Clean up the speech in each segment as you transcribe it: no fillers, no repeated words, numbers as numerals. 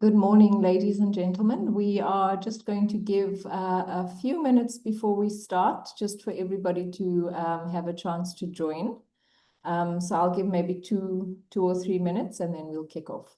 Good morning, ladies and gentlemen. We are just going to give a few minutes before we start, just for everybody to have a chance to join. So I'll give maybe two or 3 minutes and then we'll kick off.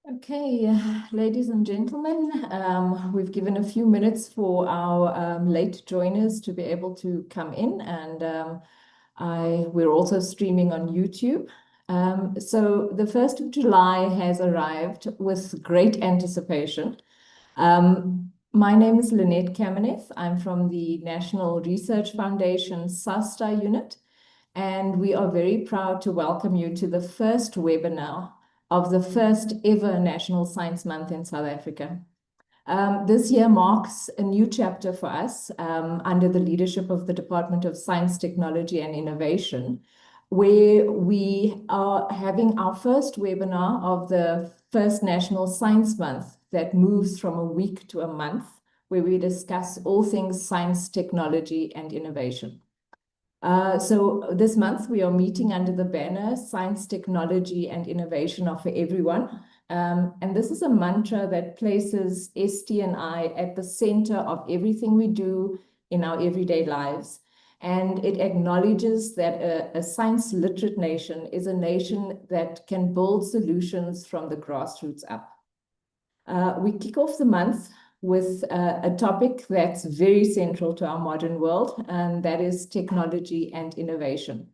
Okay, ladies and gentlemen, we've given a few minutes for our late joiners to be able to come in, and we're also streaming on YouTube. So the 1st of July has arrived with great anticipation. My name is Lynette Kameneth. I'm from the National Research Foundation SASTA unit, and we are very proud to welcome you to the first webinar of the first ever National Science Month in South Africa. This year marks a new chapter for us under the leadership of the Department of Science, Technology and Innovation, where we are having our first webinar of the first National Science Month that moves from a week to a month, where we discuss all things science, technology and innovation. So this month we are meeting under the banner Science, Technology and Innovation are for everyone. And this is a mantra that places ST&I at the center of everything we do in our everyday lives. And it acknowledges that a science literate nation is a nation that can build solutions from the grassroots up. We kick off the month with a topic that's very central to our modern world, and that is technology and innovation.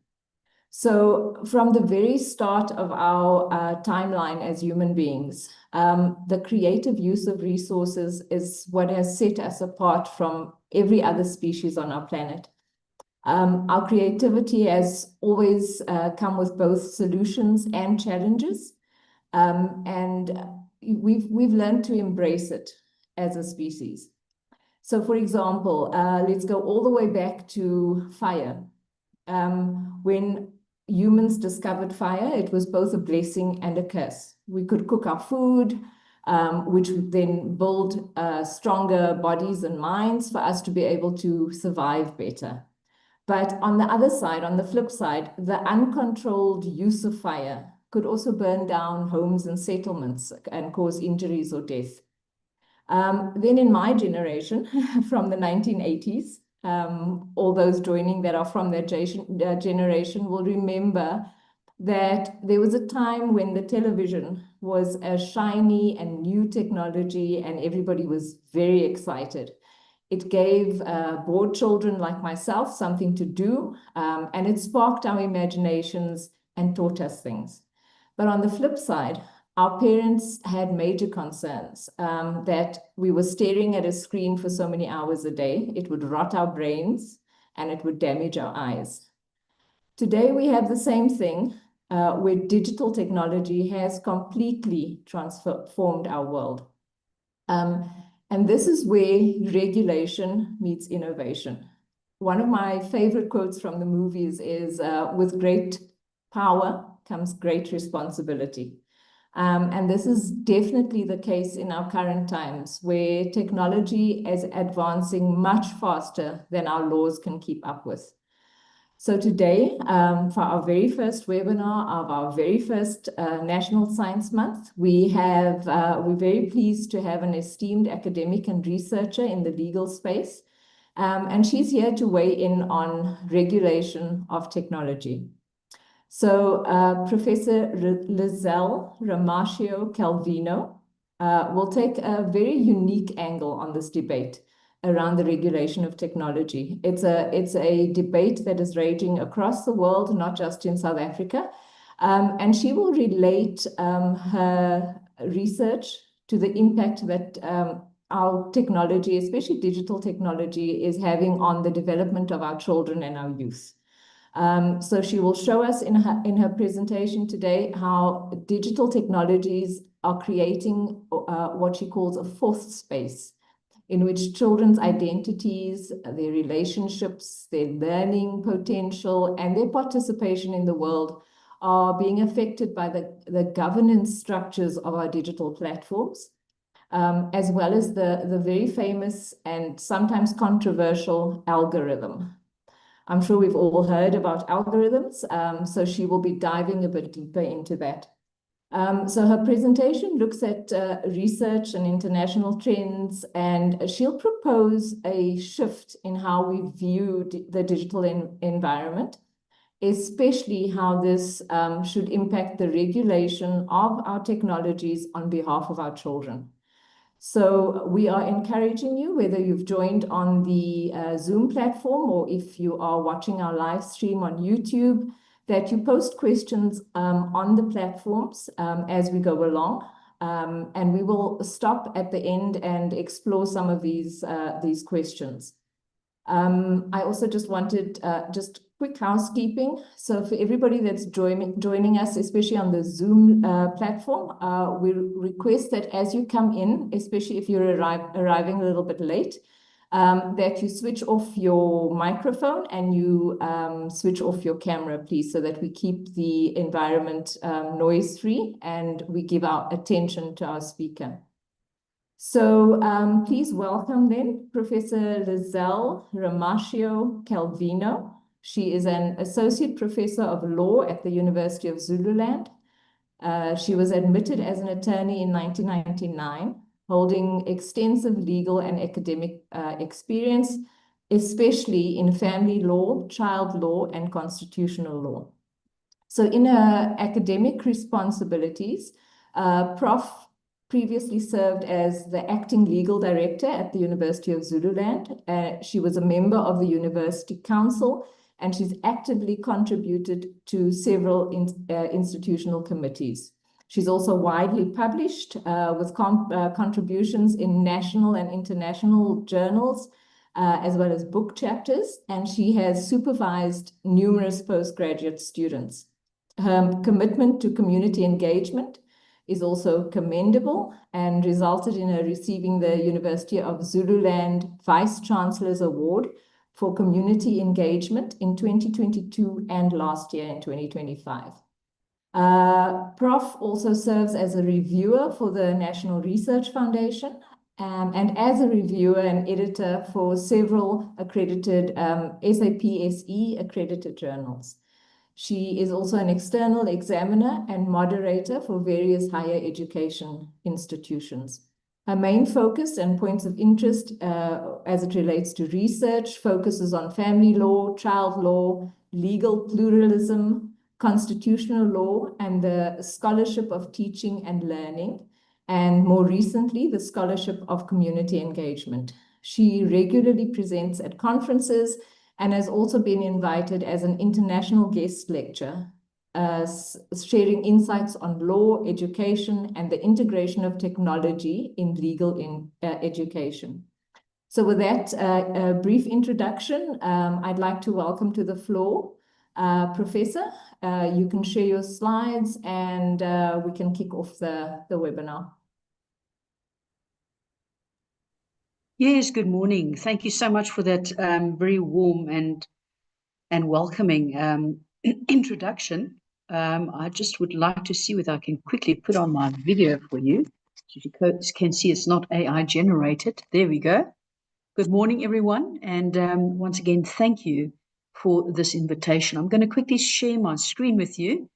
So from the very start of our timeline as human beings, the creative use of resources is what has set us apart from every other species on our planet. Our creativity has always come with both solutions and challenges, and we've learned to embrace it as a species. So for example, let's go all the way back to fire. When humans discovered fire, it was both a blessing and a curse. We could cook our food, which would then build stronger bodies and minds for us to be able to survive better. But on the other side, on the flip side, the uncontrolled use of fire could also burn down homes and settlements and cause injuries or death. Then in my generation, from the 1980s, all those joining that are from that generation will remember that there was a time when the television was a shiny and new technology and everybody was very excited. It gave bored children like myself something to do, and it sparked our imaginations and taught us things. But on the flip side, our parents had major concerns that we were staring at a screen for so many hours a day. It would rot our brains and it would damage our eyes. Today we have the same thing, where digital technology has completely transformed our world. And this is where regulation meets innovation. One of my favorite quotes from the movies is, with great power comes great responsibility. And this is definitely the case in our current times, where technology is advancing much faster than our laws can keep up with. So today, for our very first webinar of our very first National Science Month, we're very pleased to have an esteemed academic and researcher in the legal space. And she's here to weigh in on regulation of technology. So Professor Lizelle Ramascio Calvino will take a very unique angle on this debate around the regulation of technology. It's a debate that is raging across the world, not just in South Africa. And she will relate her research to the impact that our technology, especially digital technology, is having on the development of our children and our youth. So she will show us in her presentation today how digital technologies are creating what she calls a fourth space, in which children's identities, their relationships, their learning potential, and their participation in the world are being affected by the governance structures of our digital platforms, as well as the very famous and sometimes controversial algorithm. I'm sure we've all heard about algorithms, so she will be diving a bit deeper into that. So her presentation looks at research and international trends, and she'll propose a shift in how we view the digital environment, especially how this should impact the regulation of our technologies on behalf of our children. So we are encouraging you, whether you've joined on the Zoom platform or if you are watching our live stream on YouTube, that you post questions on the platforms as we go along. And we will stop at the end and explore some of these questions. I also just wanted just quick housekeeping. So for everybody that's joining us, especially on the Zoom platform, we request that as you come in, especially if you're arriving a little bit late, that you switch off your microphone and you switch off your camera, please, so that we keep the environment noise-free and we give our attention to our speaker. So please welcome then Professor Lizelle Ramascio Calvino. She is an associate professor of law at the University of Zululand. She was admitted as an attorney in 1999, holding extensive legal and academic experience, especially in family law, child law, and constitutional law. So in her academic responsibilities, Prof previously served as the acting legal director at the University of Zululand. She was a member of the University Council, and she's actively contributed to several institutional committees. She's also widely published with contributions in national and international journals, as well as book chapters, and she has supervised numerous postgraduate students. Her commitment to community engagement is also commendable and resulted in her receiving the University of Zululand Vice Chancellor's Award for Community Engagement in 2022 and last year in 2025. Prof also serves as a reviewer for the National Research Foundation and as a reviewer and editor for several accredited SAPSE accredited journals. She is also an external examiner and moderator for various higher education institutions. Her main focus and points of interest as it relates to research focuses on family law, child law, legal pluralism, constitutional law, and the scholarship of teaching and learning, and more recently, the scholarship of community engagement. She regularly presents at conferences and has also been invited as an international guest lecturer, sharing insights on law, education, and the integration of technology in legal education. So with that brief introduction, I'd like to welcome to the floor Professor You can share your slides and we can kick off the webinar. Yes, good morning. Thank you so much for that very warm and welcoming introduction. I just would like to see whether I can quickly put on my video for you. So you can see it's not AI generated. There we go. Good morning, everyone. And once again, thank you for this invitation. I'm going to quickly share my screen with you.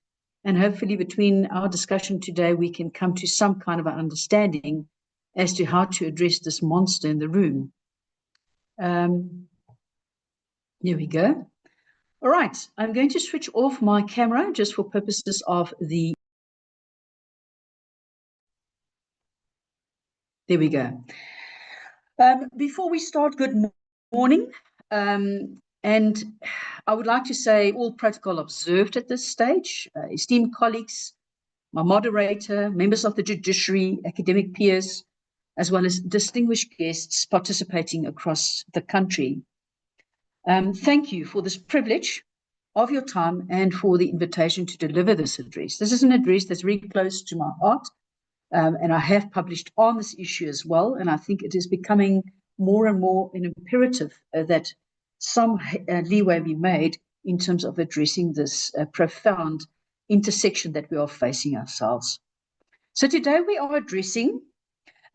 And hopefully between our discussion today, we can come to some kind of an understanding as to how to address this monster in the room. There we go. All right, I'm going to switch off my camera just for purposes of the... There we go. Before we start, good morning. And I would like to say all protocol observed at this stage. Esteemed colleagues, my moderator, members of the judiciary, academic peers, as well as distinguished guests participating across the country. Thank you for this privilege of your time and for the invitation to deliver this address. This is an address that's very close to my heart, and I have published on this issue as well, and I think it is becoming more and more an imperative that some leeway be made in terms of addressing this profound intersection that we are facing ourselves. So today we are addressing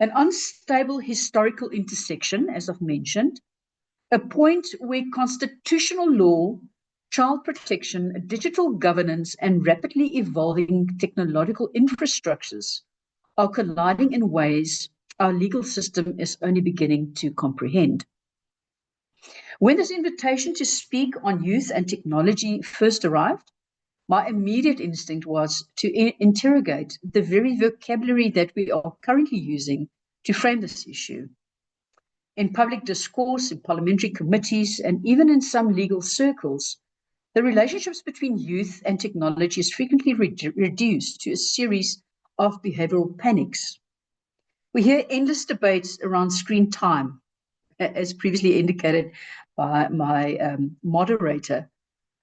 an unstable historical intersection, as I've mentioned, a point where constitutional law, child protection, digital governance, and rapidly evolving technological infrastructures are colliding in ways our legal system is only beginning to comprehend. When this invitation to speak on youth and technology first arrived, my immediate instinct was to interrogate the very vocabulary that we are currently using to frame this issue. In public discourse, in parliamentary committees, and even in some legal circles, the relationships between youth and technology is frequently reduced to a series of behavioral panics. We hear endless debates around screen time, as previously indicated by my moderator,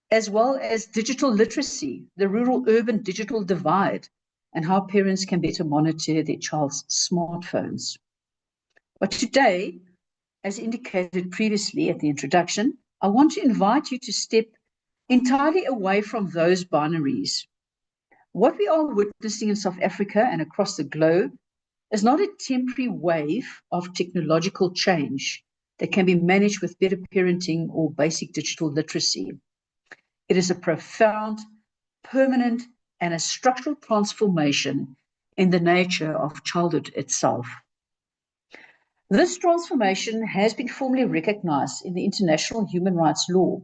as well as digital literacy, the rural-urban digital divide, and how parents can better monitor their child's smartphones. But today, as indicated previously at the introduction, I want to invite you to step entirely away from those binaries. What we are witnessing in South Africa and across the globe is not a temporary wave of technological change that can be managed with better parenting or basic digital literacy. It is a profound, permanent, and a structural transformation in the nature of childhood itself. This transformation has been formally recognized in the international human rights law.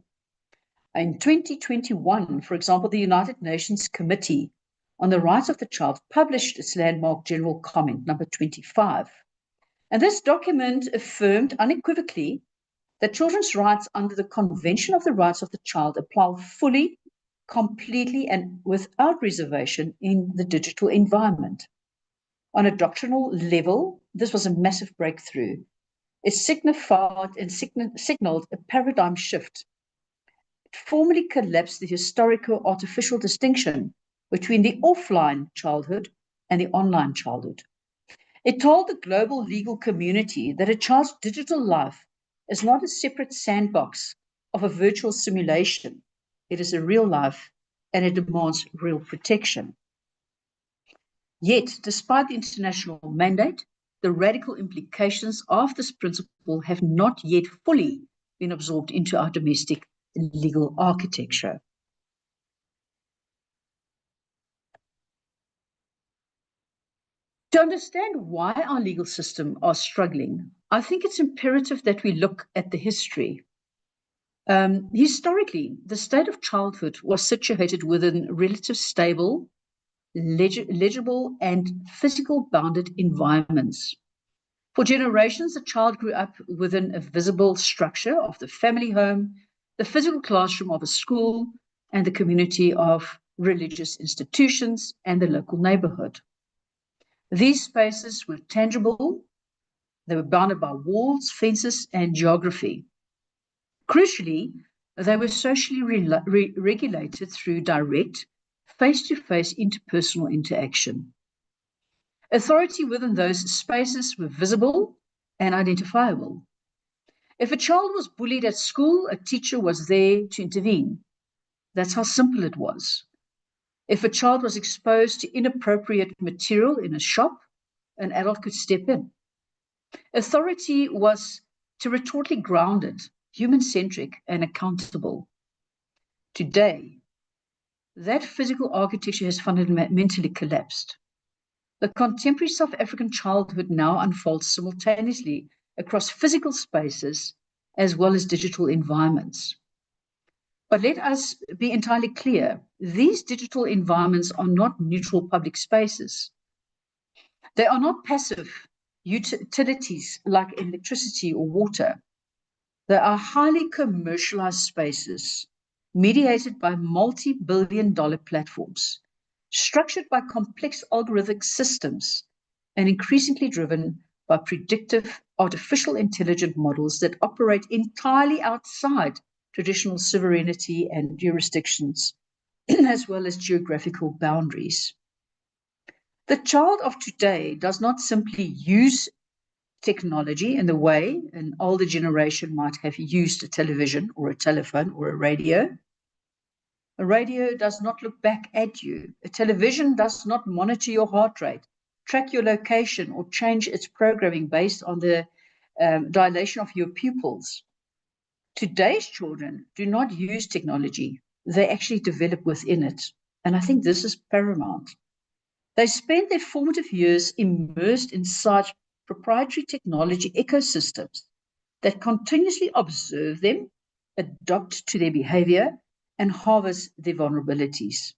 In 2021, for example, the United Nations Committee on the Rights of the Child published its landmark general comment, number 25. And this document affirmed unequivocally that children's rights under the Convention of the Rights of the Child apply fully, completely, and without reservation in the digital environment. On a doctrinal level, this was a massive breakthrough. It signified and signaled a paradigm shift. It formally collapsed the historical artificial distinction between the offline childhood and the online childhood. It told the global legal community that a child's digital life is not a separate sandbox of a virtual simulation. It is a real life and it demands real protection. Yet, despite the international mandate, the radical implications of this principle have not yet fully been absorbed into our domestic legal architecture. To understand why our legal system are struggling, I think it's imperative that we look at the history. Historically, the state of childhood was situated within relatively stable, legible, and physical bounded environments. For generations, a child grew up within a visible structure of the family home, the physical classroom of a school, and the community of religious institutions and the local neighborhood. These spaces were tangible, they were bounded by walls, fences, and geography. Crucially, They were socially regulated through direct, face-to-face interpersonal interaction. Authority within those spaces were visible and identifiable. If a child was bullied at school, a teacher was there to intervene. That's how simple it was. If a child was exposed to inappropriate material in a shop, an adult could step in. Authority was territorially grounded, human-centric, and accountable. Today, that physical architecture has fundamentally collapsed. The contemporary South African childhood now unfolds simultaneously across physical spaces as well as digital environments. But let us be entirely clear, these digital environments are not neutral public spaces. They are not passive utilities like electricity or water. They are highly commercialized spaces mediated by multi-billion-dollar platforms, structured by complex algorithmic systems, and increasingly driven by predictive artificial intelligence models that operate entirely outside traditional sovereignty and jurisdictions, as well as geographical boundaries. The child of today does not simply use technology in the way an older generation might have used a television or a telephone or a radio. A radio does not look back at you. A television does not monitor your heart rate, track your location, or change its programming based on the dilation of your pupils. Today's children do not use technology. They actually develop within it. And I think this is paramount. They spend their formative years immersed in such proprietary technology ecosystems that continuously observe them, adapt to their behavior, and harvest their vulnerabilities.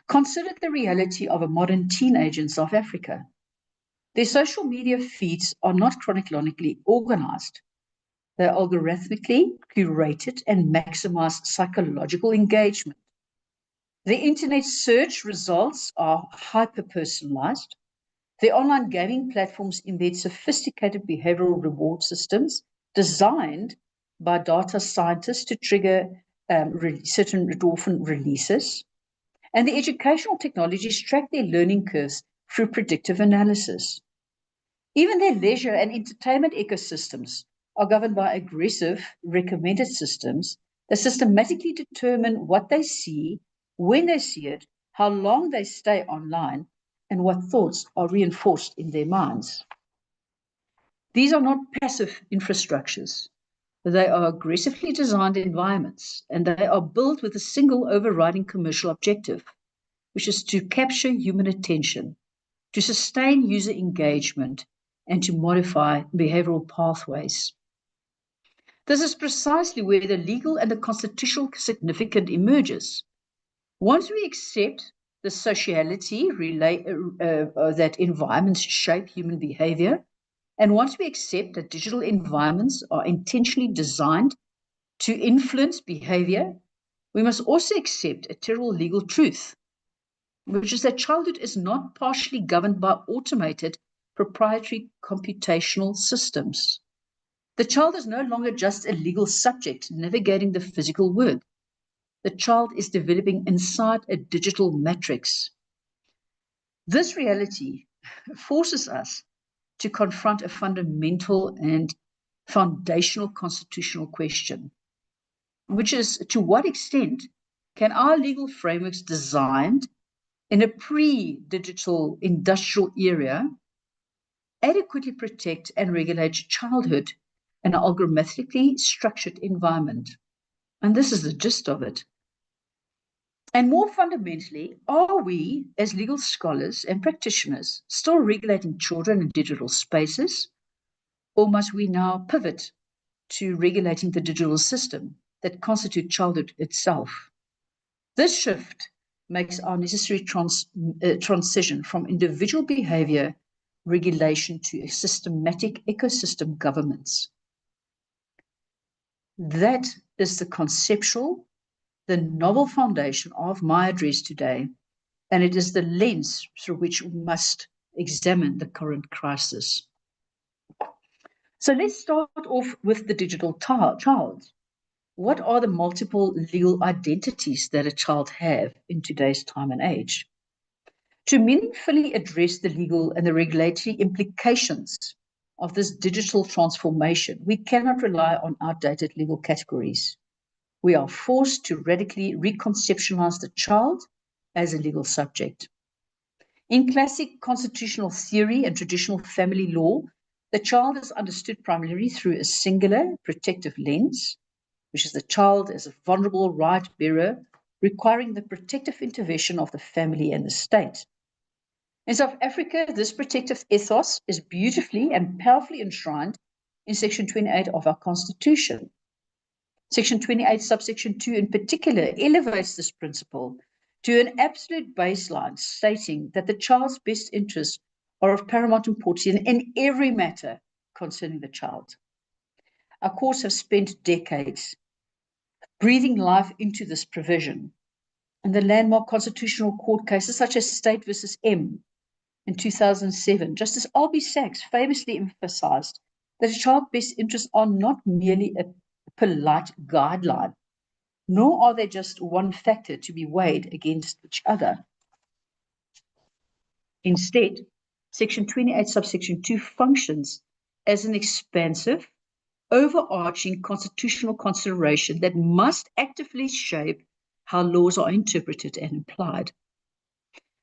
Consider the reality of a modern teenager in South Africa. Their social media feeds are not chronologically organized. They're algorithmically curated and maximize psychological engagement. The internet search results are hyper-personalized. The online gaming platforms embed sophisticated behavioral reward systems designed by data scientists to trigger certain endorphin releases. And the educational technologies track their learning curves through predictive analysis. Even their leisure and entertainment ecosystems are governed by aggressive recommended systems that systematically determine what they see, when they see it, how long they stay online, and what thoughts are reinforced in their minds. These are not passive infrastructures. They are aggressively designed environments, and they are built with a single overriding commercial objective, which is to capture human attention, to sustain user engagement, and to modify behavioral pathways. This is precisely where the legal and the constitutional significance emerges. Once we accept the sociality that environments shape human behavior, and once we accept that digital environments are intentionally designed to influence behavior, we must also accept a terrible legal truth, which is that childhood is not partially governed by automated proprietary computational systems. The child is no longer just a legal subject navigating the physical world. The child is developing inside a digital matrix. This reality forces us to confront a fundamental and foundational constitutional question, which is, to what extent can our legal frameworks designed in a pre-digital industrial era adequately protect and regulate childhood in an algorithmically structured environment? And this is the gist of it. And more fundamentally, are we, as legal scholars and practitioners, still regulating children in digital spaces? Or must we now pivot to regulating the digital system that constitutes childhood itself? This shift makes our necessary transition from individual behavior regulation to a systematic ecosystem governance. That is the conceptual, the novel foundation of my address today, and it is the lens through which we must examine the current crisis. So let's start off with the digital child. what are the multiple legal identities that a child have in today's time and age? To meaningfully address the legal and the regulatory implications of this digital transformation, we cannot rely on outdated legal categories. We are forced to radically reconceptualize the child as a legal subject. In classic constitutional theory and traditional family law, the child is understood primarily through a singular protective lens, which is the child as a vulnerable right bearer requiring the protective intervention of the family and the state. In South Africa, this protective ethos is beautifully and powerfully enshrined in Section 28 of our Constitution. Section 28, subsection 2 in particular, elevates this principle to an absolute baseline, stating that the child's best interests are of paramount importance in every matter concerning the child. Our courts have spent decades breathing life into this provision. In the landmark constitutional court cases such as State versus M in 2007, Justice Albie Sachs famously emphasized that a child's best interests are not merely a polite guideline, nor are they just one factor to be weighed against each other. Instead, Section 28, subsection 2 functions as an expansive, overarching constitutional consideration that must actively shape how laws are interpreted and applied.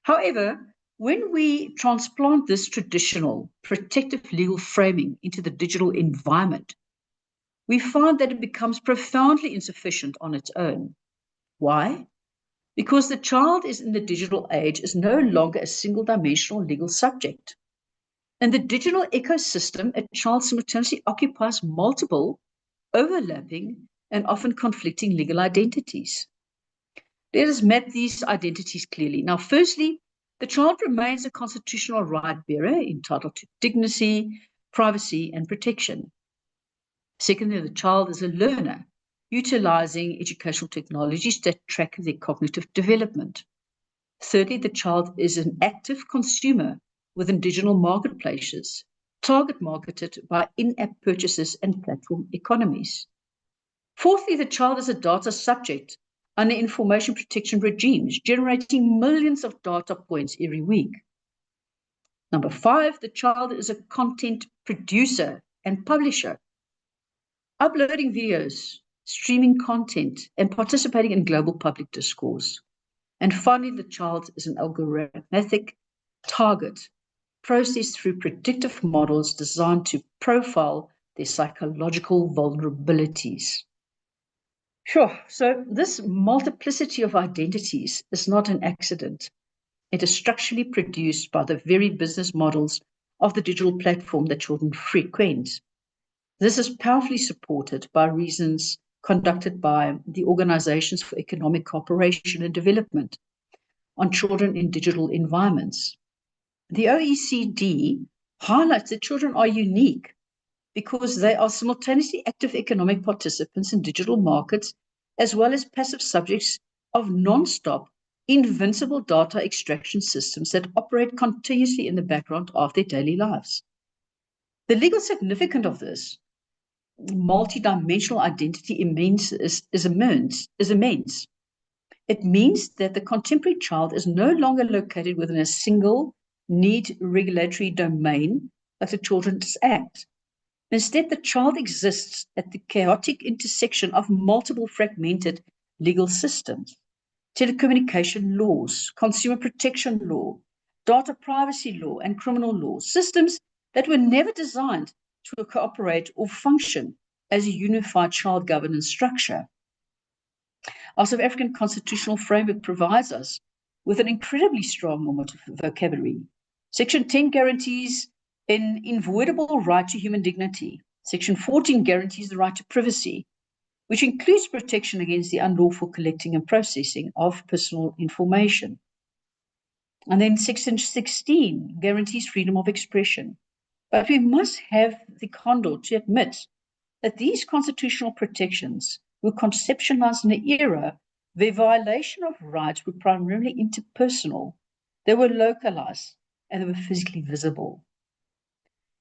However, when we transplant this traditional protective legal framing into the digital environment, we find that it becomes profoundly insufficient on its own. Why? Because the child in the digital age is no longer a single-dimensional legal subject. In the digital ecosystem, a child simultaneously occupies multiple, overlapping, and often conflicting legal identities. Let us map these identities clearly. Now, firstly, the child remains a constitutional right bearer entitled to dignity, privacy, and protection. Secondly, the child is a learner, utilizing educational technologies that track their cognitive development. Thirdly, the child is an active consumer within digital marketplaces, target marketed by in-app purchases and platform economies. Fourthly, the child is a data subject under information protection regimes, generating millions of data points every week. Number 5, the child is a content producer and publisher, uploading videos, streaming content, and participating in global public discourse. And finally, the child is an algorithmic target processed through predictive models designed to profile their psychological vulnerabilities. Sure, so this multiplicity of identities is not an accident. It is structurally produced by the very business models of the digital platform that children frequent. This is powerfully supported by reasons conducted by the Organizations for Economic Cooperation and Development on children in digital environments. The OECD highlights that children are unique because they are simultaneously active economic participants in digital markets, as well as passive subjects of non-stop, invincible data extraction systems that operate continuously in the background of their daily lives. The legal significance of this multidimensional identity is immense. It means that the contemporary child is no longer located within a single, neat regulatory domain like the Children's Act. Instead, the child exists at the chaotic intersection of multiple fragmented legal systems, telecommunication laws, consumer protection law, data privacy law, and criminal law, systems that were never designed to cooperate or function as a unified child governance structure. Our South African constitutional framework provides us with an incredibly strong normative vocabulary. Section 10 guarantees an inviolable right to human dignity. Section 14 guarantees the right to privacy, which includes protection against the unlawful collecting and processing of personal information. And then Section 16 guarantees freedom of expression. But we must have the candor to admit that these constitutional protections were conceptualized in an era where violation of rights were primarily interpersonal, they were localized, and they were physically visible.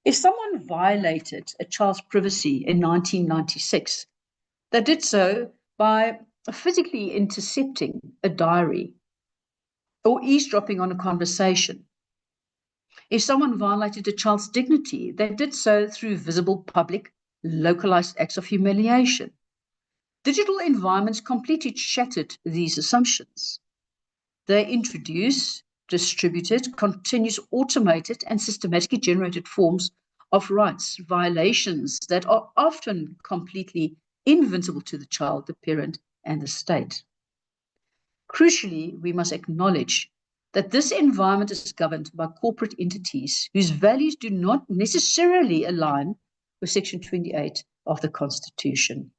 If someone violated a child's privacy in 1996, They did so by physically intercepting a diary or eavesdropping on a conversation. If someone violated a child's dignity, they did so through visible, public, localized acts of humiliation. Digital environments completely shattered these assumptions. They introduce distributed, continuous, automated, and systematically generated forms of rights violations that are often completely invincible to the child, the parent, and the state. Crucially, we must acknowledge that this environment is governed by corporate entities whose values do not necessarily align with Section 28 of the Constitution.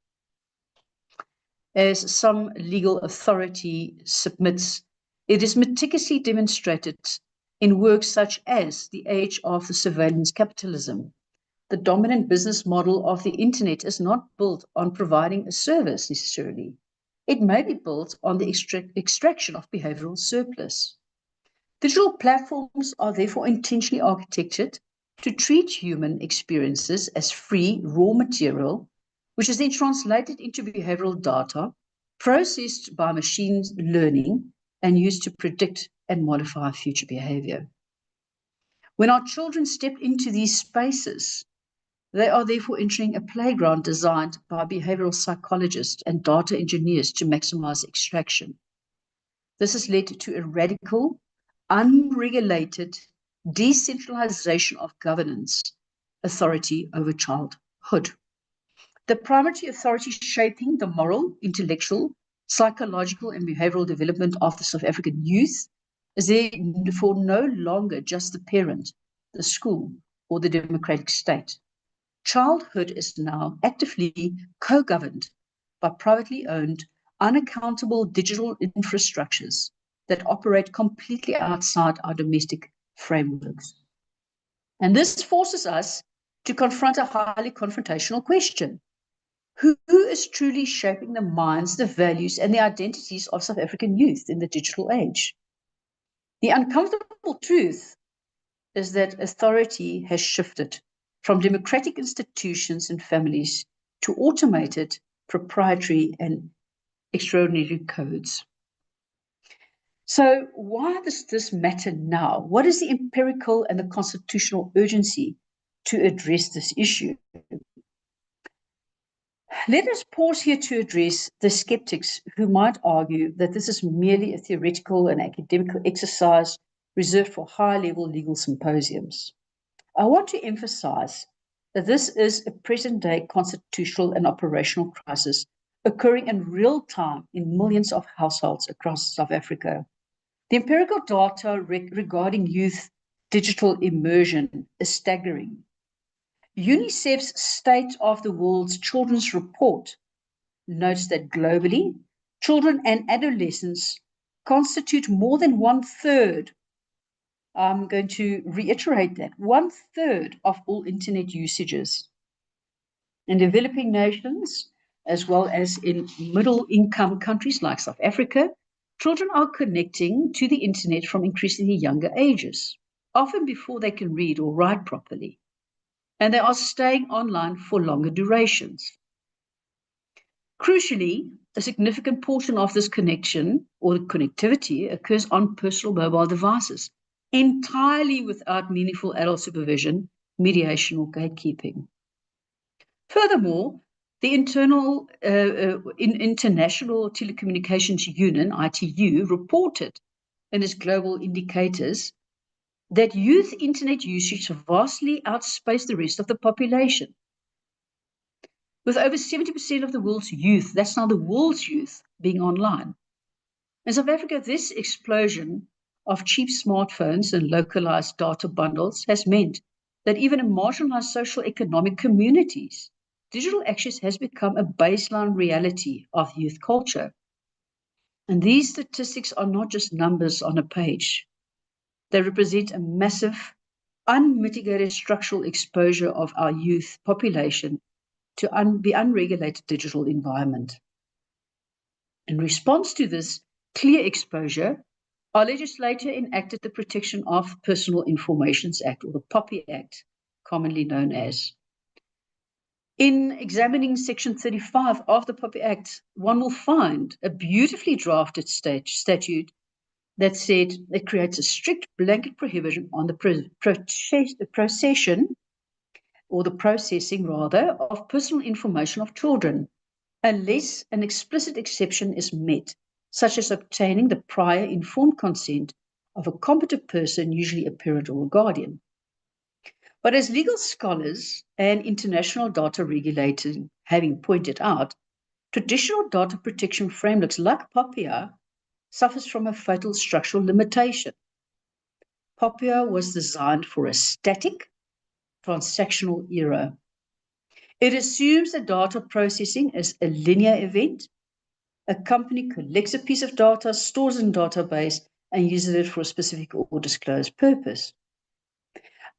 As some legal authority submits, it is meticulously demonstrated in works such as The Age of the Surveillance Capitalism. The dominant business model of the internet is not built on providing a service necessarily. It may be built on the extraction of behavioral surplus. Digital platforms are therefore intentionally architected to treat human experiences as free, raw material, which is then translated into behavioral data, processed by machine learning, and used to predict and modify future behavior. When our children step into these spaces, they are therefore entering a playground designed by behavioral psychologists and data engineers to maximize extraction. This has led to a radical, unregulated decentralization of governance authority over childhood. The primary authority shaping the moral, intellectual, psychological, and behavioral development of the South African youth is therefore no longer just the parent, the school, or the democratic state. Childhood is now actively co-governed by privately owned, unaccountable digital infrastructures that operate completely outside our domestic frameworks. And this forces us to confront a highly confrontational question. Who is truly shaping the minds, the values, and the identities of South African youth in the digital age? The uncomfortable truth is that authority has shifted from democratic institutions and families to automated, proprietary, and extraordinary codes. So why does this matter now? What is the empirical and the constitutional urgency to address this issue? Let us pause here to address the skeptics who might argue that this is merely a theoretical and academic exercise reserved for high-level legal symposiums. I want to emphasize that this is a present-day constitutional and operational crisis occurring in real time in millions of households across South Africa. The empirical data regarding youth digital immersion is staggering. UNICEF's State of the World's Children's Report notes that globally, children and adolescents constitute more than 1/3. I'm going to reiterate that 1/3 of all internet usages. In developing nations, as well as in middle-income countries like South Africa, children are connecting to the internet from increasingly younger ages, often before they can read or write properly. And they are staying online for longer durations. Crucially, a significant portion of this connection or connectivity occurs on personal mobile devices, entirely without meaningful adult supervision, mediation, or gatekeeping. Furthermore, the International Telecommunications Union, ITU, reported in its global indicators that youth internet usage vastly outspaced the rest of the population. With over 70% of the world's youth, that's now the world's youth, being online. In South Africa, this explosion of cheap smartphones and localized data bundles has meant that even in marginalized social economic communities, digital access has become a baseline reality of youth culture. And these statistics are not just numbers on a page. They represent a massive, unmitigated structural exposure of our youth population to the unregulated digital environment. In response to this clear exposure, our legislature enacted the Protection of Personal Information Act, or the POPI Act, commonly known as. In examining Section 35 of the POPI Act, one will find a beautifully drafted statute that said it creates a strict blanket prohibition on the processing of personal information of children, unless an explicit exception is met, such as obtaining the prior informed consent of a competent person, usually a parent or a guardian. But as legal scholars and international data regulators having pointed out, traditional data protection frameworks like POPIA suffers from a fatal structural limitation. POPIA was designed for a static, transactional era. It assumes that data processing is a linear event. A company collects a piece of data, stores it in a database, and uses it for a specific or disclosed purpose.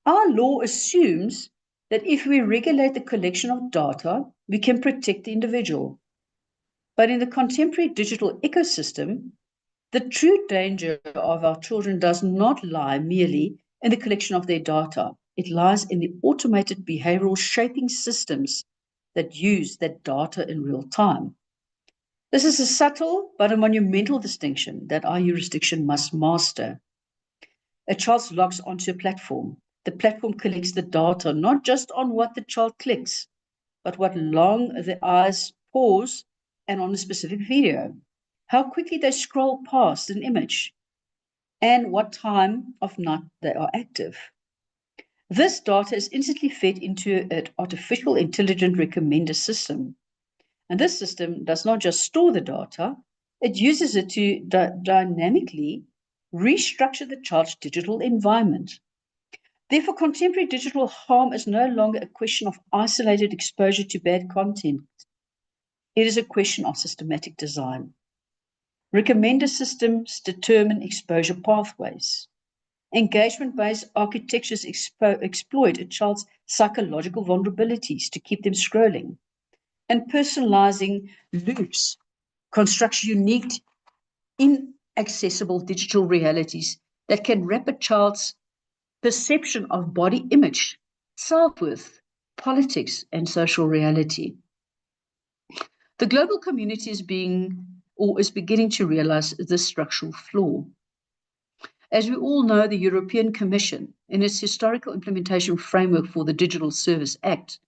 Our law assumes that if we regulate the collection of data, we can protect the individual. But in the contemporary digital ecosystem, the true danger of our children does not lie merely in the collection of their data. It lies in the automated behavioral shaping systems that use that data in real time. This is a subtle but a monumental distinction that our jurisdiction must master. A child logs onto a platform. The platform collects the data not just on what the child clicks, but what long the eyes pause and on a specific video, how quickly they scroll past an image, and what time of night they are active. This data is instantly fed into an artificial intelligent recommender system. And this system does not just store the data, it uses it to dynamically restructure the child's digital environment. Therefore, contemporary digital harm is no longer a question of isolated exposure to bad content. It is a question of systematic design. Recommender systems determine exposure pathways. Engagement-based architectures exploit a child's psychological vulnerabilities to keep them scrolling. And personalizing loops constructs unique, inaccessible digital realities that can wrap a child's perception of body image, self-worth, politics, and social reality. The global community is beginning to realize this structural flaw. As we all know, the European Commission, in its historical implementation framework for the Digital Service Act,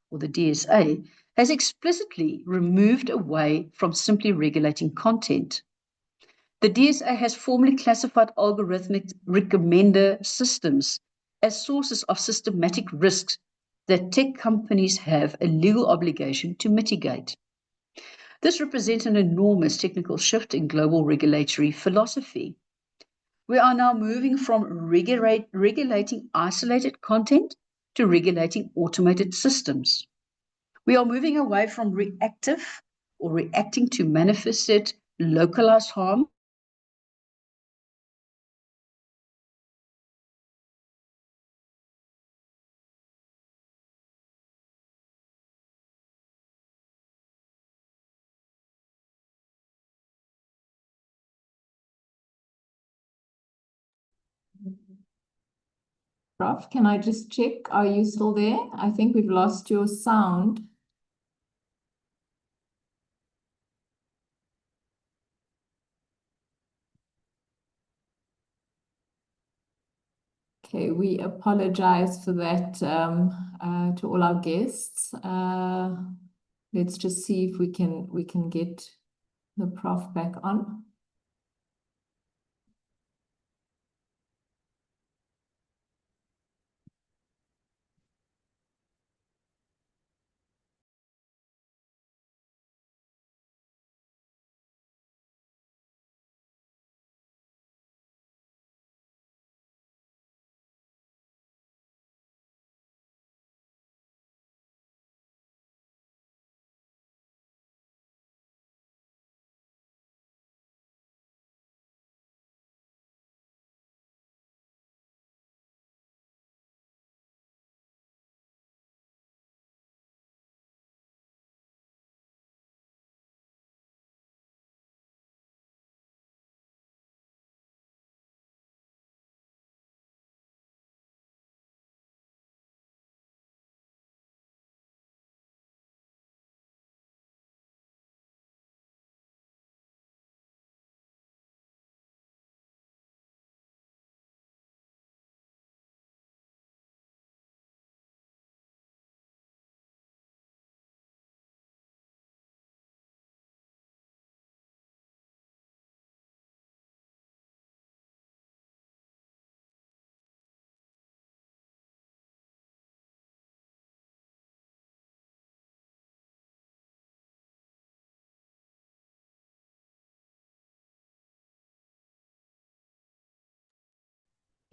or the DSA, has explicitly moved away from simply regulating content. The DSA has formally classified algorithmic recommender systems as sources of systematic risks that tech companies have a legal obligation to mitigate. This represents an enormous technical shift in global regulatory philosophy. We are now moving from regulating isolated content to regulating automated systems. We are moving away from reactive or reacting to manifested localized harm Prof, can I just check? Are you still there? I think we've lost your sound. Okay, we apologize for that to all our guests. Let's just see if we can get the prof back on.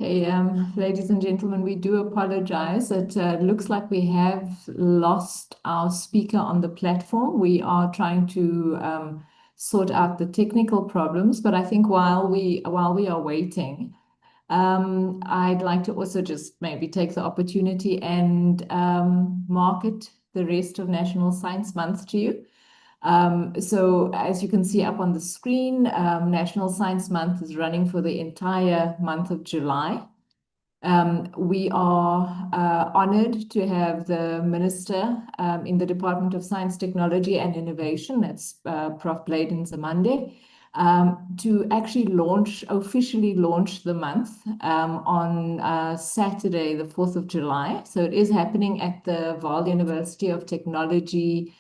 Hey, ladies and gentlemen, we do apologize. It looks like we have lost our speaker on the platform. We are trying to sort out the technical problems, but I think while we are waiting, I'd like to also just maybe take the opportunity and market the rest of National Science Month to you. So as you can see up on the screen, National Science Month is running for the entire month of July. We are honored to have the Minister in the Department of Science, Technology and Innovation, that's Prof. Blade Nzimande, to actually officially launch the month on Saturday, the 4th of July. So it is happening at the Vaal University of Technology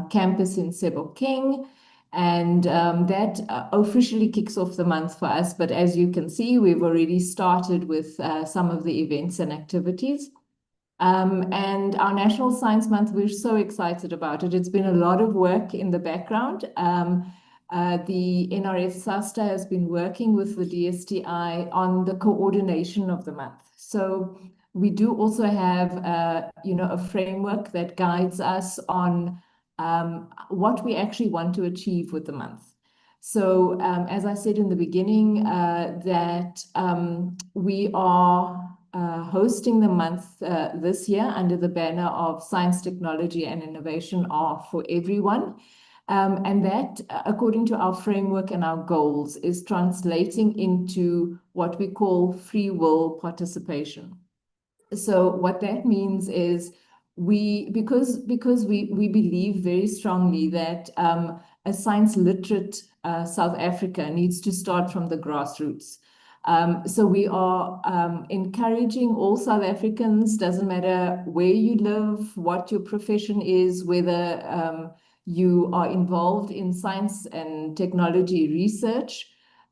campus in Sebokeng. And that officially kicks off the month for us. But as you can see, we've already started with some of the events and activities. And our National Science Month, we're so excited about it. It's been a lot of work in the background. The NRF SASTA has been working with the DSTI on the coordination of the month. So we do also have, a framework that guides us on what we actually want to achieve with the month. So as I said in the beginning, that we are hosting the month this year under the banner of Science, Technology and Innovation are for everyone. And that, according to our framework and our goals, is translating into what we call free will participation. So what that means is because we believe very strongly that a science literate South Africa needs to start from the grassroots. So we are encouraging all South Africans, doesn't matter where you live, what your profession is, whether you are involved in science and technology research.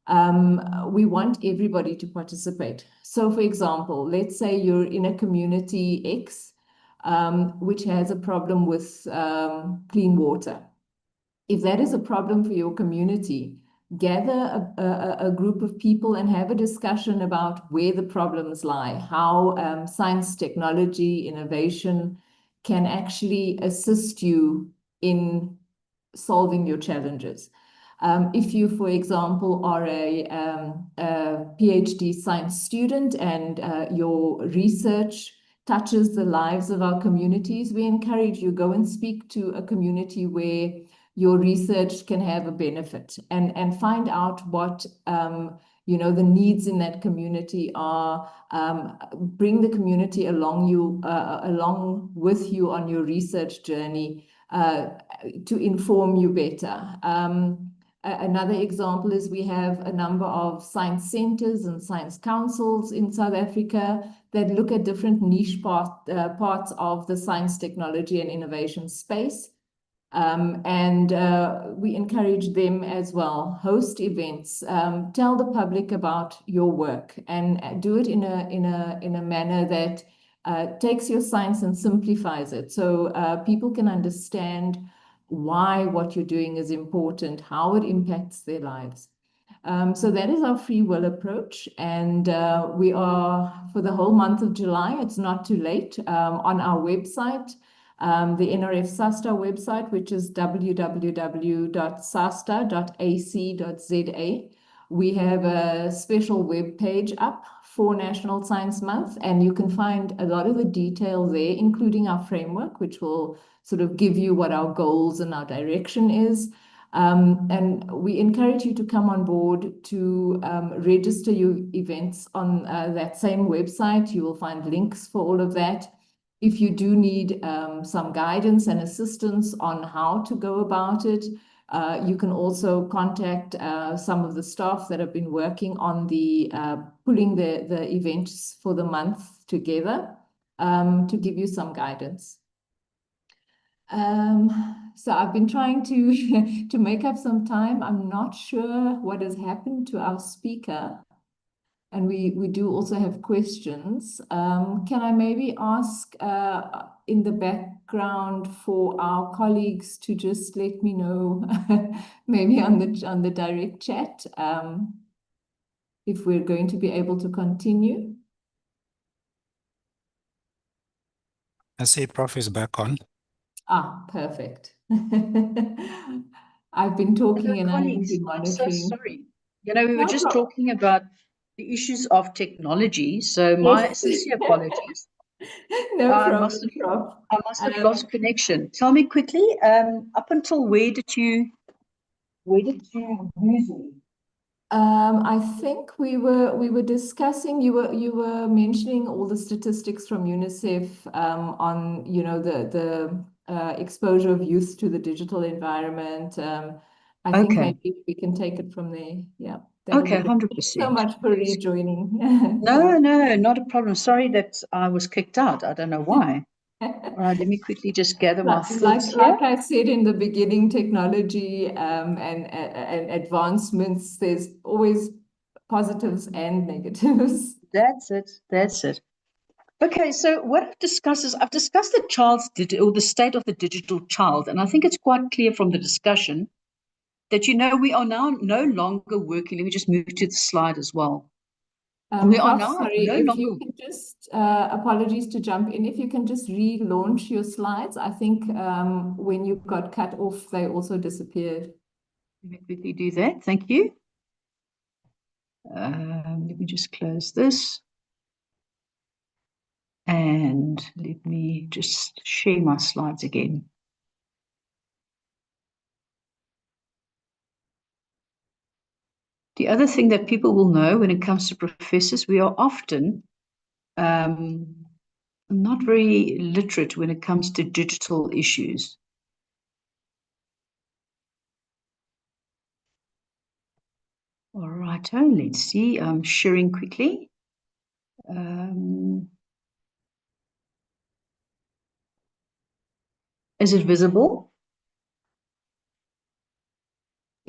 We want everybody to participate. So for example, let's say you're in a community X, which has a problem with clean water. If that is a problem for your community, gather a group of people and have a discussion about where the problems lie, how science, technology, innovation can actually assist you in solving your challenges. If you, for example, are a PhD science student and your research touches the lives of our communities, we encourage you go and speak to a community where your research can have a benefit and find out what the needs in that community are. Bring the community along with you on your research journey to inform you better. Another example is we have a number of science centers and science councils in South Africa that look at different niche parts of the science, technology, and innovation space. We encourage them as well. Host events, tell the public about your work, and do it in a manner that takes your science and simplifies it, so people can understand why what you're doing is important, how it impacts their lives. So that is our free will approach, and we are, for the whole month of July, it's not too late, on our website, the NRF SASTA website, which is www.sasta.ac.za. We have a special web page up for National Science Month, and you can find a lot of the detail there, including our framework, which will sort of give you what our goals and our direction is. And we encourage you to come on board to register your events on that same website. You will find links for all of that. If you do need some guidance and assistance on how to go about it, you can also contact some of the staff that have been working on the pulling the events for the month together to give you some guidance. So I've been trying to make up some time. I'm not sure what has happened to our speaker. And we do also have questions. Can I maybe ask in the background for our colleagues to just let me know, maybe on the direct chat, if we're going to be able to continue. I see Prof is back on. Ah, perfect. I've been talking and I haven't Colleagues, been I'm so monitoring. sorry. You know, we were No just problem. talking about the issues of technology, so my Yes. sincere apologies. No I problem, must have Prof. I must have lost connection. Tell me quickly, up until where did you lose me? I think we were discussing, you were mentioning all the statistics from UNICEF on, you know, the exposure of youth to the digital environment. I think Okay. maybe we can take it from there. Yeah, that'll Okay, be good. Thanks so 100%. much for rejoining. No, no, not a problem. Sorry that I was kicked out. I don't know why. All right, let me quickly just gather my thoughts here. Like I said in the beginning, technology and advancements, there's always positives and negatives. That's it. That's it. Okay, so what I've discussed the child's or the state of the digital child, and I think it's quite clear from the discussion that, you know, we are now no longer working. Let me just move to the slide as well. We are Prof, now sorry, no if longer. you can just, apologies to jump in, if you can just relaunch your slides. I think when you got cut off, they also disappeared. Let me quickly do that. Thank you. Let me just close this. And let me just share my slides again. The other thing that people will know when it comes to professors, we are often not very literate when it comes to digital issues. All right, let's see. I'm sharing quickly. Is it visible?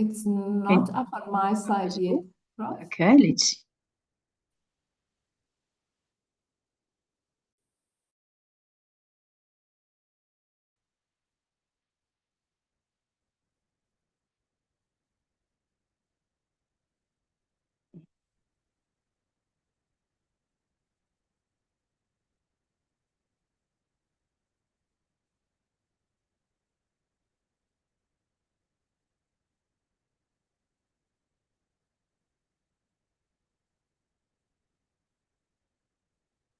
It's not up on my side yet, Prof. Okay, let's see.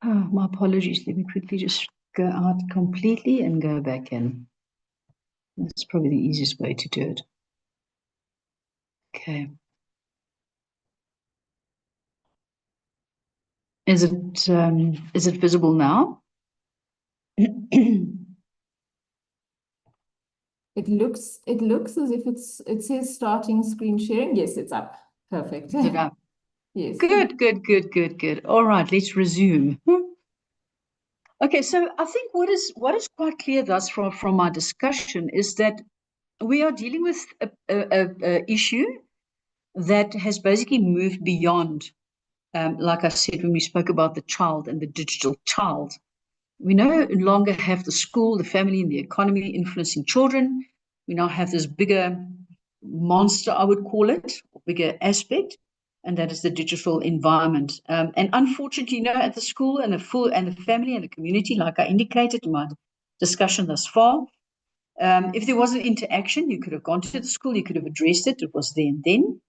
Oh, my apologies. Let me quickly just go out completely and go back in. That's probably the easiest way to do it. Okay. Is it visible now? It looks as if it says starting screen sharing. Yes, it's up. Perfect. Is it up? Yes. Good. All right, let's resume. Okay, so I think what is quite clear thus from my discussion is that we are dealing with a issue that has basically moved beyond, like I said, when we spoke about the child and the digital child. We no longer have the school, the family, and the economy influencing children. We now have this bigger monster, I would call it, or bigger aspect, and that is the digital environment. And unfortunately, you know, at the school and the family and the community, like I indicated in my discussion thus far, if there was an interaction, you could have gone to the school, you could have addressed it. It was there and then.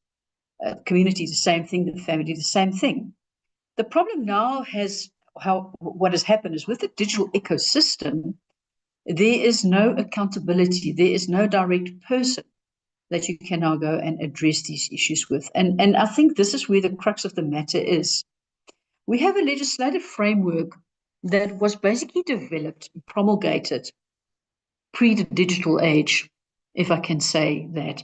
Community, the same thing. The family, the same thing. The problem now what has happened is with the digital ecosystem, there is no accountability. There is no direct person that you can now go and address these issues with. And I think this is where the crux of the matter is. We have a legislative framework that was basically developed, promulgated pre the digital age, if I can say that.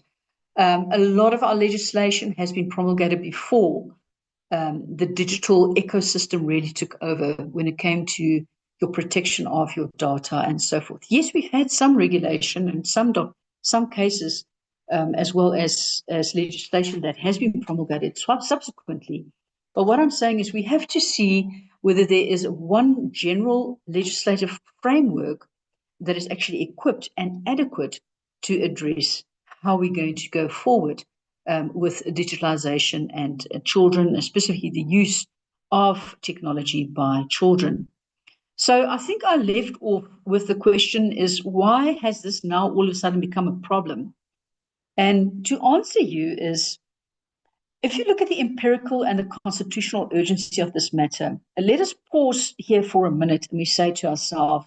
A lot of our legislation has been promulgated before the digital ecosystem really took over when it came to your protection of your data and so forth. Yes, we've had some regulation and some cases, as well as legislation that has been promulgated subsequently. But what I'm saying is we have to see whether there is one general legislative framework that is actually equipped and adequate to address how we're going to go forward with digitalization and children, specifically the use of technology by children. So I think I left off with the question is, why has this now all of a sudden become a problem? And to answer you is, if you look at the empirical and the constitutional urgency of this matter, let us pause here for a minute and we say to ourselves,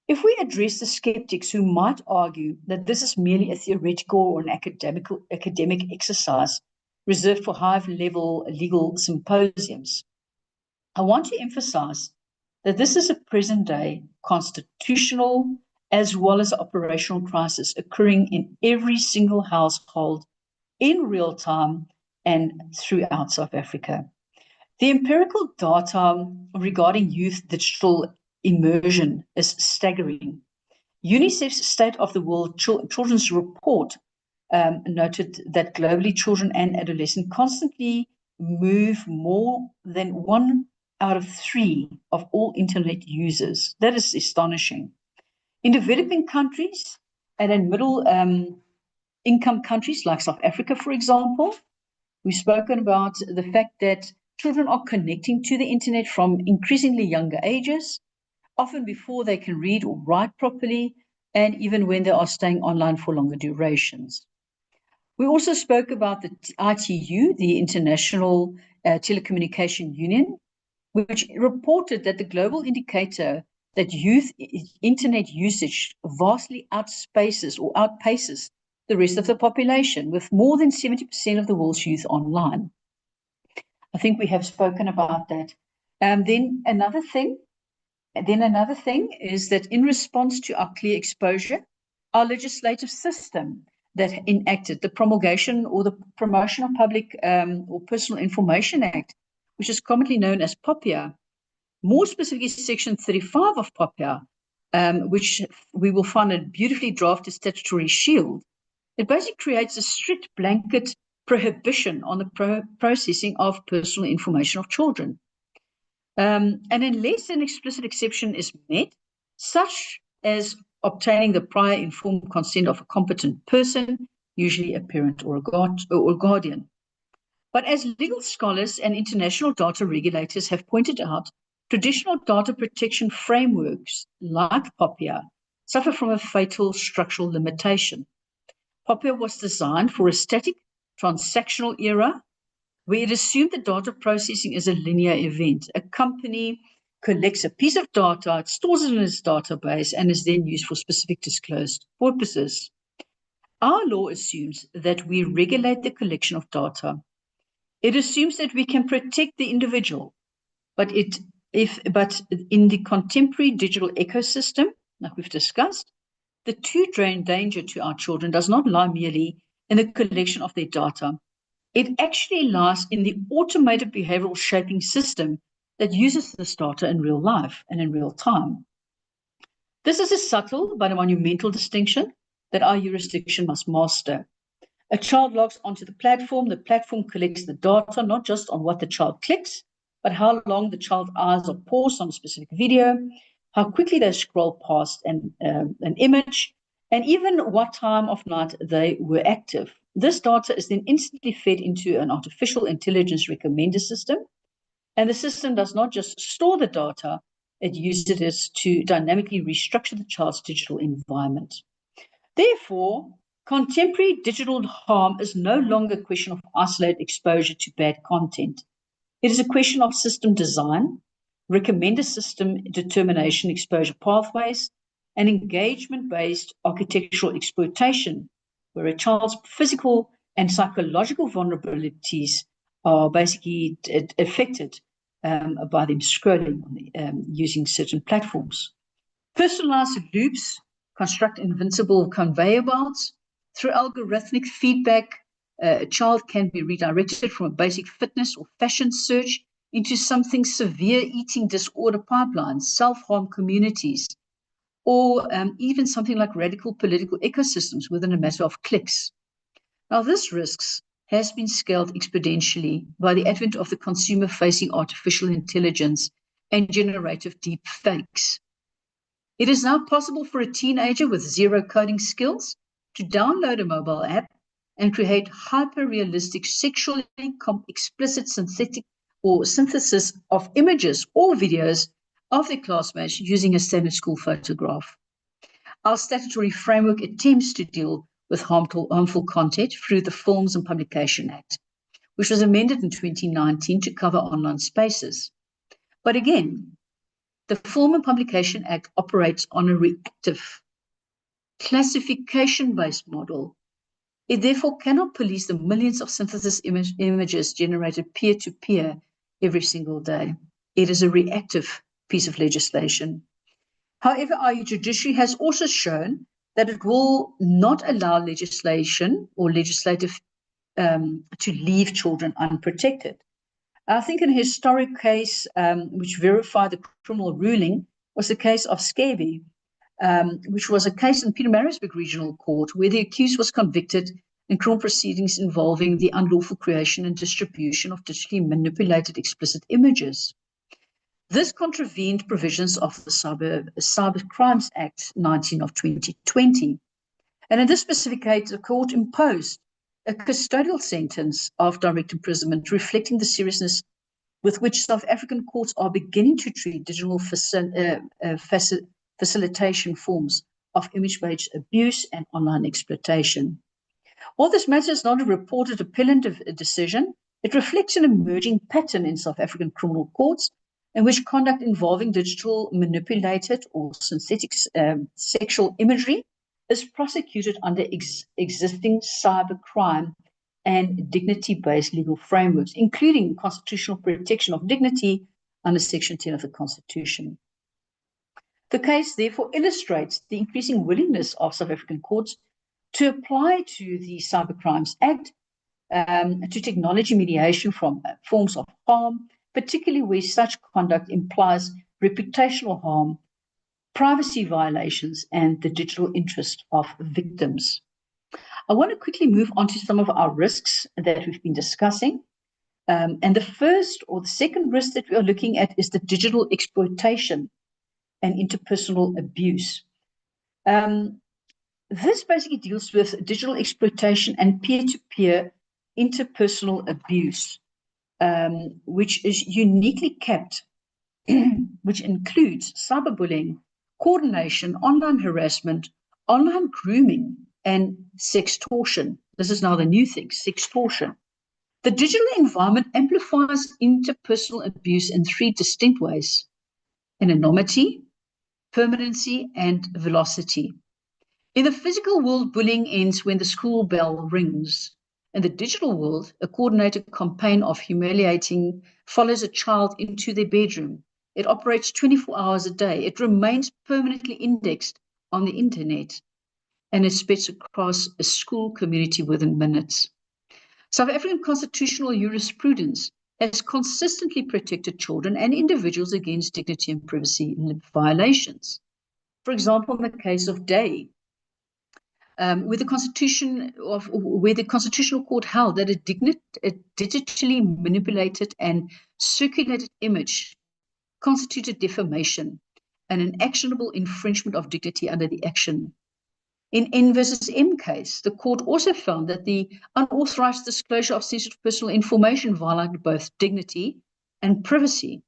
if we address the skeptics who might argue that this is merely a theoretical or an academic exercise reserved for high-level legal symposiums, I want to emphasize that this is a present-day constitutional as well as operational crisis occurring in every single household in real time and throughout South Africa. The empirical data regarding youth digital immersion is staggering. UNICEF's State of the World Children's Report noted that globally children and adolescents constantly move more than 1 out of 3 of all internet users. That is astonishing. In developing countries and in middle income countries like South Africa, for example, we've spoken about the fact that children are connecting to the internet from increasingly younger ages, often before they can read or write properly, and even when they are staying online for longer durations. We also spoke about the ITU, the International Telecommunication Union, which reported that the global indicator that youth internet usage vastly outpaces the rest of the population, with more than 70% of the world's youth online. I think we have spoken about that. Then another thing is that in response to our clear exposure, our legislative system that enacted the promulgation or the Promotion of Public or Personal Information Act, which is commonly known as POPIA, more specifically Section 35 of POPIA, which we will find a beautifully drafted statutory shield. It basically creates a strict blanket prohibition on the processing of personal information of children. And unless an explicit exception is met, such as obtaining the prior informed consent of a competent person, usually a parent or a guardian. But as legal scholars and international data regulators have pointed out, traditional data protection frameworks like POPIA suffer from a fatal structural limitation. POPIA was designed for a static transactional era where it assumed that data processing is a linear event. A company collects a piece of data, it stores it in its database, and is then used for specific disclosed purposes. Our law assumes that we regulate the collection of data. It assumes that we can protect the individual, but in the contemporary digital ecosystem, like we've discussed, the true danger to our children does not lie merely in the collection of their data. It actually lies in the automated behavioral shaping system that uses this data in real life and in real time. This is a subtle but a monumental distinction that our jurisdiction must master. A child logs onto the platform collects the data not just on what the child clicks, but how long the child's eyes are paused on a specific video, how quickly they scroll past an image, and even what time of night they were active. This data is then instantly fed into an artificial intelligence recommender system, and the system does not just store the data, it uses it to dynamically restructure the child's digital environment. Therefore, contemporary digital harm is no longer a question of isolated exposure to bad content. It is a question of system design, recommender system determination, exposure pathways, and engagement-based architectural exploitation, where a child's physical and psychological vulnerabilities are basically affected by them scrolling using certain platforms. Personalized loops construct invincible conveyor belts. Through algorithmic feedback, a child can be redirected from a basic fitness or fashion search into something severe eating disorder pipelines, self-harm communities, or even something like radical political ecosystems within a matter of clicks. Now, this risk has been scaled exponentially by the advent of the consumer-facing artificial intelligence and generative deep fakes. It is now possible for a teenager with zero coding skills to download a mobile app and create hyper-realistic, sexually explicit synthetic or synthesis of images or videos of their classmates using a standard school photograph. Our statutory framework attempts to deal with harmful content through the Films and Publication Act, which was amended in 2019 to cover online spaces. But again, the Film and Publication Act operates on a reactive, classification-based model. It therefore cannot police the millions of synthesis images generated peer-to-peer every single day. It is a reactive piece of legislation. However, our judiciary has also shown that it will not allow legislation or legislative to leave children unprotected. I think in a historic case which verified the criminal ruling was the case of Scaby, which was a case in Pietermaritzburg Regional Court where the accused was convicted in criminal proceedings involving the unlawful creation and distribution of digitally manipulated explicit images. This contravened provisions of the Cyber Crimes Act 19 of 2020. And in this specific case, the court imposed a custodial sentence of direct imprisonment, reflecting the seriousness with which South African courts are beginning to treat digital facilitation forms of image-based abuse and online exploitation. While this matter is not a reported appellant decision, it reflects an emerging pattern in South African criminal courts in which conduct involving digital manipulated or synthetic sexual imagery is prosecuted under existing cybercrime and dignity-based legal frameworks, including constitutional protection of dignity under Section 10 of the Constitution. The case therefore illustrates the increasing willingness of South African courts to apply to the Cyber Crimes Act to technology mediation from forms of harm, particularly where such conduct implies reputational harm, privacy violations, and the digital interest of victims. I want to quickly move on to some of our risks that we've been discussing. And the first or the second risk that we are looking at is the digital exploitation and interpersonal abuse. This basically deals with digital exploitation and peer-to-peer interpersonal abuse, which is uniquely capped, which includes cyberbullying, coordination, online harassment, online grooming, and sextortion. This is now the new thing, sextortion. The digital environment amplifies interpersonal abuse in three distinct ways: anonymity, permanency, and velocity. In the physical world, bullying ends when the school bell rings. In the digital world, a coordinated campaign of humiliating follows a child into their bedroom. It operates 24 hours a day. It remains permanently indexed on the internet, and it spreads across a school community within minutes. South African constitutional jurisprudence has consistently protected children and individuals against dignity and privacy violations. For example, in the case of Day, where the Constitutional Court held that a digitally manipulated and circulated image constituted defamation and an actionable infringement of dignity under the action. In N versus M case, the court also found that the unauthorized disclosure of sensitive personal information violated both dignity and privacy.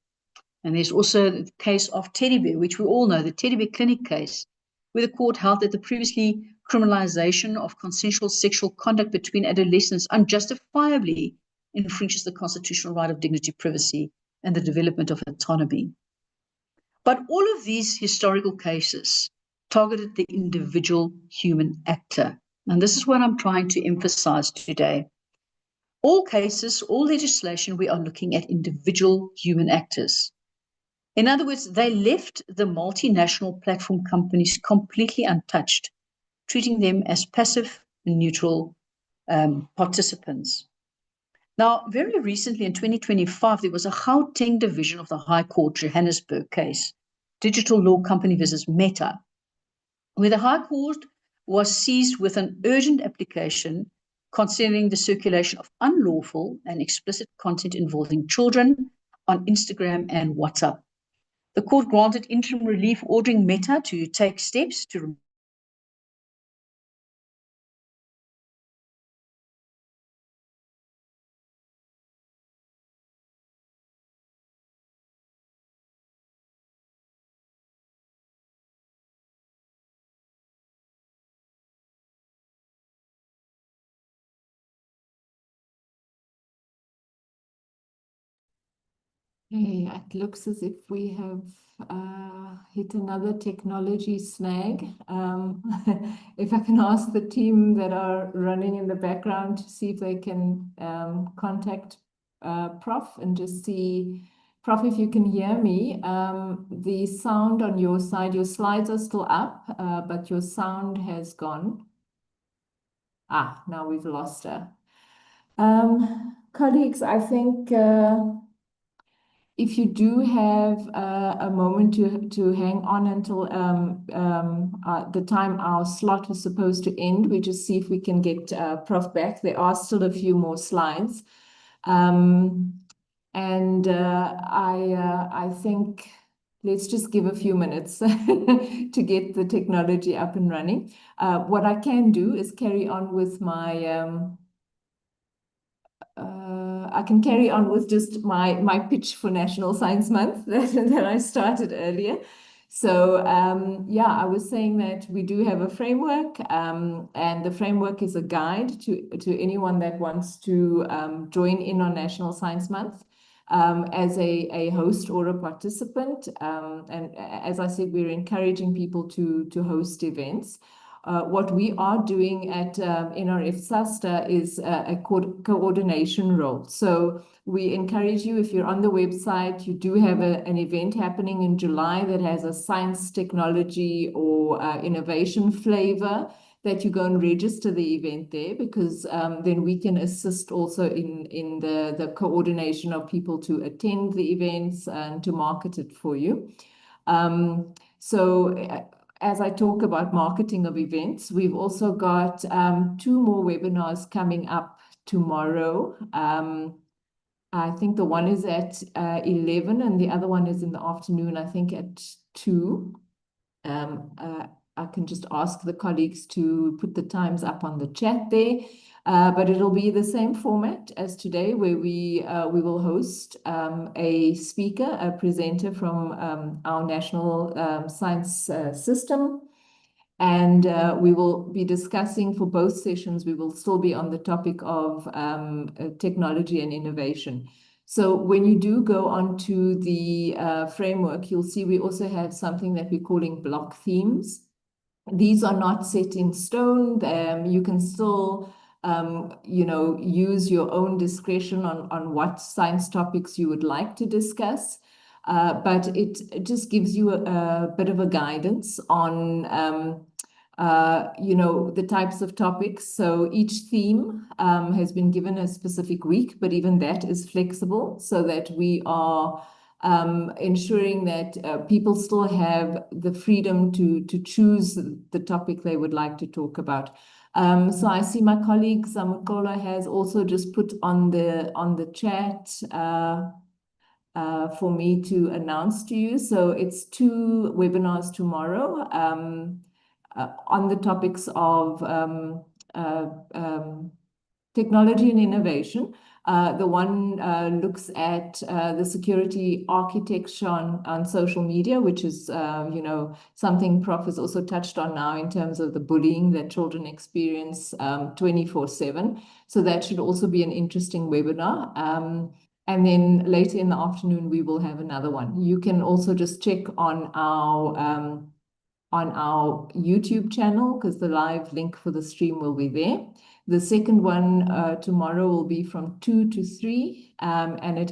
And there's also the case of Teddy Bear, which we all know, the Teddy Bear Clinic case, where the court held that the previously criminalization of consensual sexual conduct between adolescents unjustifiably infringes the constitutional right of dignity, privacy, and the development of autonomy. But all of these historical cases targeted the individual human actor. And this is what I'm trying to emphasize today. All cases, all legislation, we are looking at individual human actors. In other words, they left the multinational platform companies completely untouched, treating them as passive and neutral participants. Now, very recently in 2025, there was a Gauteng division of the High Court Johannesburg case, Digital Law Company versus Meta, where the High Court was seized with an urgent application concerning the circulation of unlawful and explicit content involving children on Instagram and WhatsApp. The court granted interim relief, ordering Meta to take steps to Okay, it looks as if we have hit another technology snag. If I can ask the team that are running in the background to see if they can contact Prof and just see, Prof, if you can hear me. The sound on your side, your slides are still up, but your sound has gone. Now we've lost her. Colleagues, I think if you do have a moment to hang on until the time our slot was supposed to end, we just see if we can get Prof back. There are still a few more slides. I think let's just give a few minutes to get the technology up and running. What I can do is carry on with my I can carry on with just my pitch for National Science Month that I started earlier. So yeah, I was saying that we do have a framework, and the framework is a guide to anyone that wants to join in on National Science Month as a host or a participant. And as I said, we're encouraging people to host events. What we are doing at NRF SASTA is a coordination role. So we encourage you, if you're on the website, you do have an event happening in July that has a science, technology, or innovation flavor, that you go and register the event there, because then we can assist also in the coordination of people to attend the events and to market it for you. As I talk about marketing of events, we've also got 2 more webinars coming up tomorrow. I think the one is at 11 and the other one is in the afternoon, I think at 2. I can just ask the colleagues to put the times up on the chat there. But it'll be the same format as today, where we will host a speaker, a presenter from our national science system. And we will be discussing, for both sessions, we will still be on the topic of technology and innovation. So when you do go onto the framework, you'll see we also have something that we're calling block themes. These are not set in stone. You can still use your own discretion on what science topics you would like to discuss. But it just gives you a bit of a guidance on the types of topics. So each theme has been given a specific week, but even that is flexible, so that we are ensuring that people still have the freedom to choose the topic they would like to talk about. So I see my colleague Samukola has also just put on the chat for me to announce to you. So it's 2 webinars tomorrow on the topics of technology and innovation. The one looks at the security architecture on social media, which is something Prof has also touched on now in terms of the bullying that children experience 24/7. So that should also be an interesting webinar. And then later in the afternoon, we will have another one. You can also just check on our YouTube channel, because the live link for the stream will be there. The second one tomorrow will be from 2 to 3, and it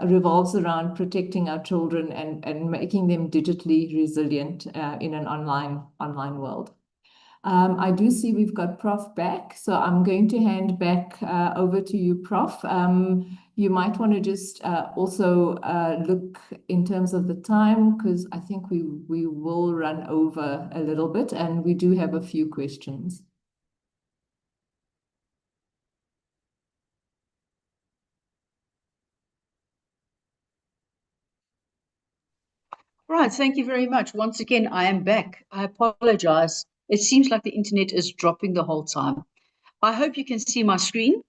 revolves around protecting our children and making them digitally resilient in an online world. I do see we've got Prof back, so I'm going to hand back over to you, Prof. You might want to just also look in terms of the time, because I think we will run over a little bit, and we do have a few questions. Right, thank you very much. Once again, I am back. I apologize. It seems like the internet is dropping the whole time. I hope you can see my screen.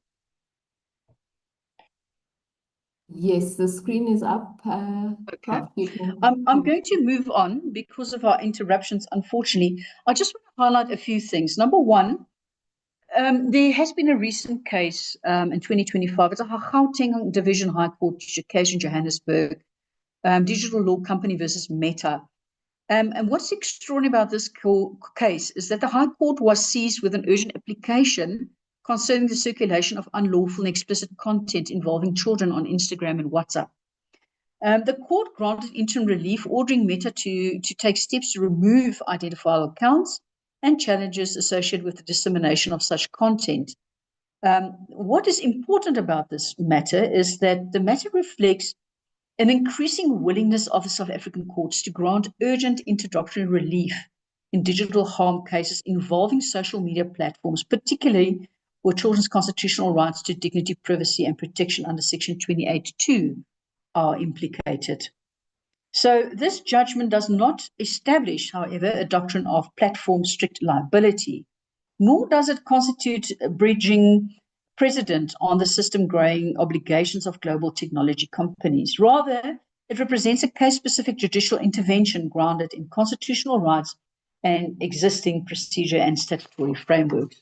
Yes, the screen is up. Okay. Prof, you can. I'm going to move on because of our interruptions, unfortunately. I just want to highlight a few things. Number one, there has been a recent case in 2025. It's a Gauteng Division High Court case in Johannesburg, digital law company versus Meta. And what's extraordinary about this case is that the High Court was seized with an urgent application concerning the circulation of unlawful and explicit content involving children on Instagram and WhatsApp. The court granted interim relief, ordering Meta to take steps to remove identifiable accounts and challenges associated with the dissemination of such content. What is important about this matter is that the matter reflects an increasing willingness of the South African courts to grant urgent interlocutory relief in digital harm cases involving social media platforms, particularly where children's constitutional rights to dignity, privacy, and protection under Section 28(2) are implicated. So this judgment does not establish, however, a doctrine of platform strict liability, nor does it constitute a bridging precedent on the system-growing obligations of global technology companies. Rather, it represents a case-specific judicial intervention grounded in constitutional rights and existing procedure and statutory frameworks.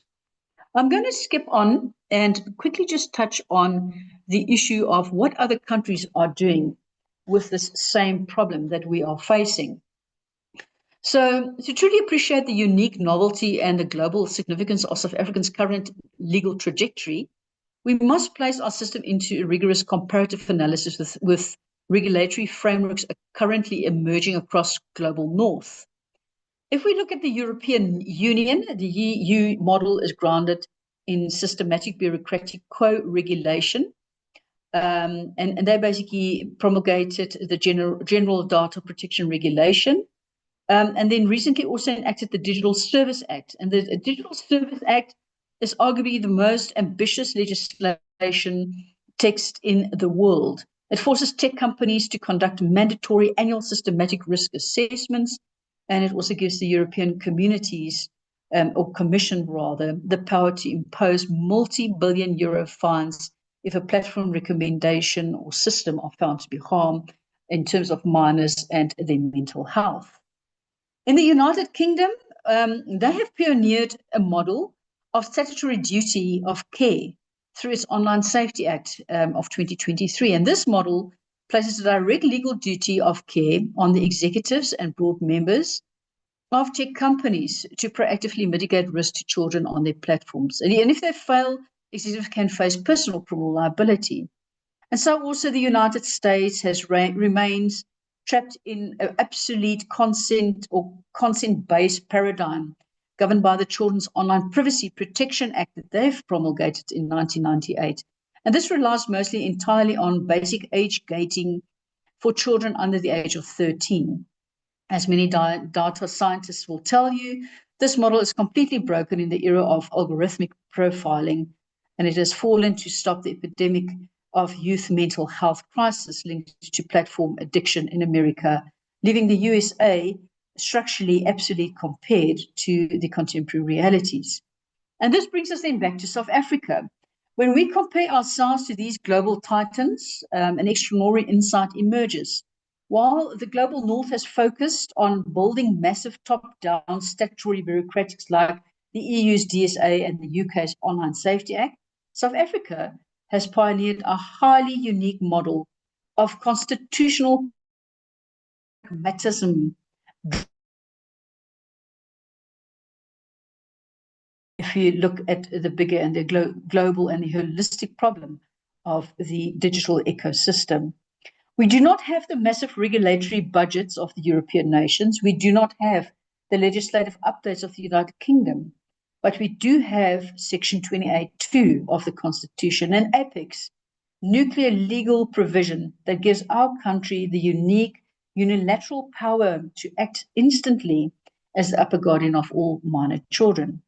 I'm going to skip on and quickly just touch on the issue of what other countries are doing with this same problem that we are facing. So to truly appreciate the unique novelty and the global significance of South Africa's current legal trajectory, we must place our system into a rigorous comparative analysis with regulatory frameworks currently emerging across global north. If we look at the European Union, the EU model is grounded in systematic bureaucratic co-regulation. And they basically promulgated the General Data Protection Regulation, and then recently also enacted the Digital Service Act. And the Digital Service Act is arguably the most ambitious legislation text in the world. It forces tech companies to conduct mandatory annual systematic risk assessments, and it also gives the European communities, or Commission rather, the power to impose multi-billion euro fines if a platform recommendation or system are found to be harm in terms of minors and their mental health. In the United Kingdom, they have pioneered a model of statutory duty of care through its Online Safety Act of 2023. And this model places a direct legal duty of care on the executives and board members of tech companies to proactively mitigate risk to children on their platforms. And if they fail, executives can face personal criminal liability. And so also the United States remains trapped in an obsolete consent or consent-based paradigm governed by the Children's Online Privacy Protection Act that they've promulgated in 1998. And this relies mostly entirely on basic age gating for children under the age of 13. As many data scientists will tell you, this model is completely broken in the era of algorithmic profiling, and it has fallen to stop the epidemic of youth mental health crisis linked to platform addiction in America, leaving the USA structurally obsolete compared to the contemporary realities. And this brings us then back to South Africa. When we compare ourselves to these global titans, an extraordinary insight emerges. While the global north has focused on building massive top-down statutory bureaucratics like the EU's DSA and the UK's Online Safety Act, South Africa has pioneered a highly unique model of constitutional pragmatism. If you look at the bigger and the global and the holistic problem of the digital ecosystem, we do not have the massive regulatory budgets of the European nations. We do not have the legislative updates of the United Kingdom. But we do have Section 28(2) of the Constitution and Apex, nuclear legal provision that gives our country the unique unilateral power to act instantly as the upper guardian of all minor children.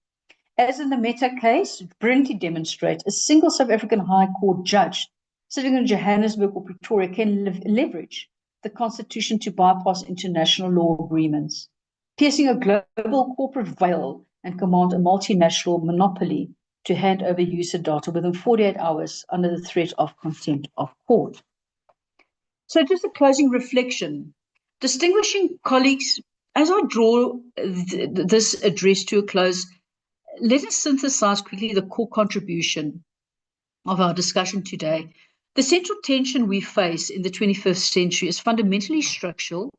As in the Meta case, it brilliantly demonstrates a single South African High Court judge sitting in Johannesburg or Pretoria can leverage the Constitution to bypass international law agreements, piercing a global corporate veil and command a multinational monopoly to hand over user data within 48 hours under the threat of contempt of court. So just a closing reflection. Distinguishing colleagues, as I draw this address to a close, let us synthesize quickly the core contribution of our discussion today. The central tension we face in the 21st century is fundamentally structural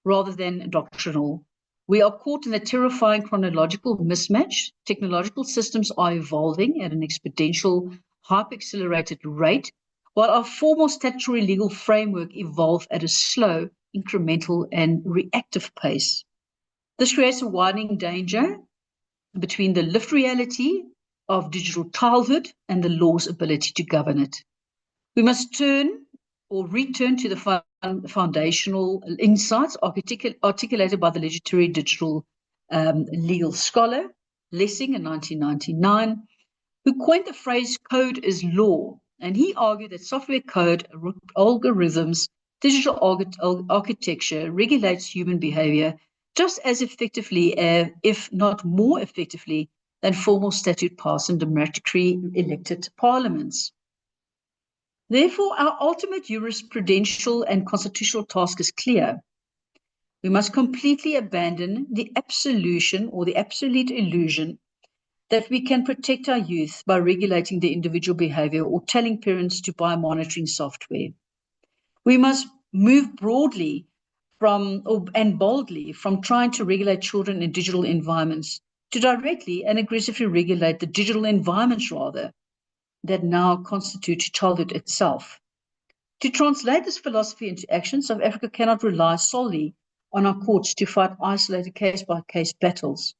rather than doctrinal. We are caught in a terrifying chronological mismatch. Technological systems are evolving at an exponential, hyper-accelerated rate, while our formal statutory legal framework evolve at a slow, incremental, and reactive pace. This creates a widening danger between the lived reality of digital childhood and the law's ability to govern it. We must return to the foundational insights articulated by the legendary digital legal scholar Lessing in 1999, who coined the phrase code is law. And he argued that software code, algorithms, digital architecture regulates human behavior just as effectively, if not more effectively, than formal statute passed and democratically elected parliaments. Therefore, our ultimate jurisprudential and constitutional task is clear. We must completely abandon the absolution or the absolute illusion that we can protect our youth by regulating their individual behavior or telling parents to buy monitoring software. We must move broadly and boldly from trying to regulate children in digital environments to directly and aggressively regulate the digital environments, rather, that now constitute childhood itself. To translate this philosophy into action, South Africa cannot rely solely on our courts to fight isolated case-by-case battles.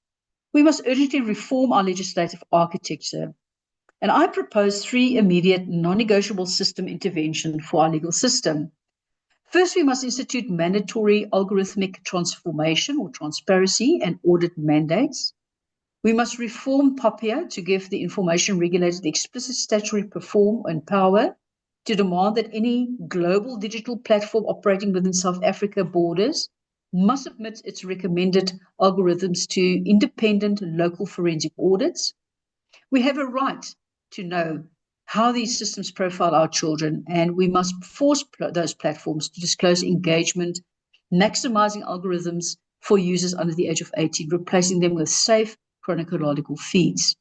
We must urgently reform our legislative architecture. And I propose 3 immediate non-negotiable system intervention for our legal system. First, we must institute mandatory algorithmic transformation or transparency and audit mandates. We must reform POPIA to give the information regulator the explicit statutory perform and power to demand that any global digital platform operating within South Africa borders must submit its recommended algorithms to independent local forensic audits. We have a right to know how these systems profile our children, and we must force those platforms to disclose engagement, maximizing algorithms for users under the age of 18, replacing them with safe chronological feeds.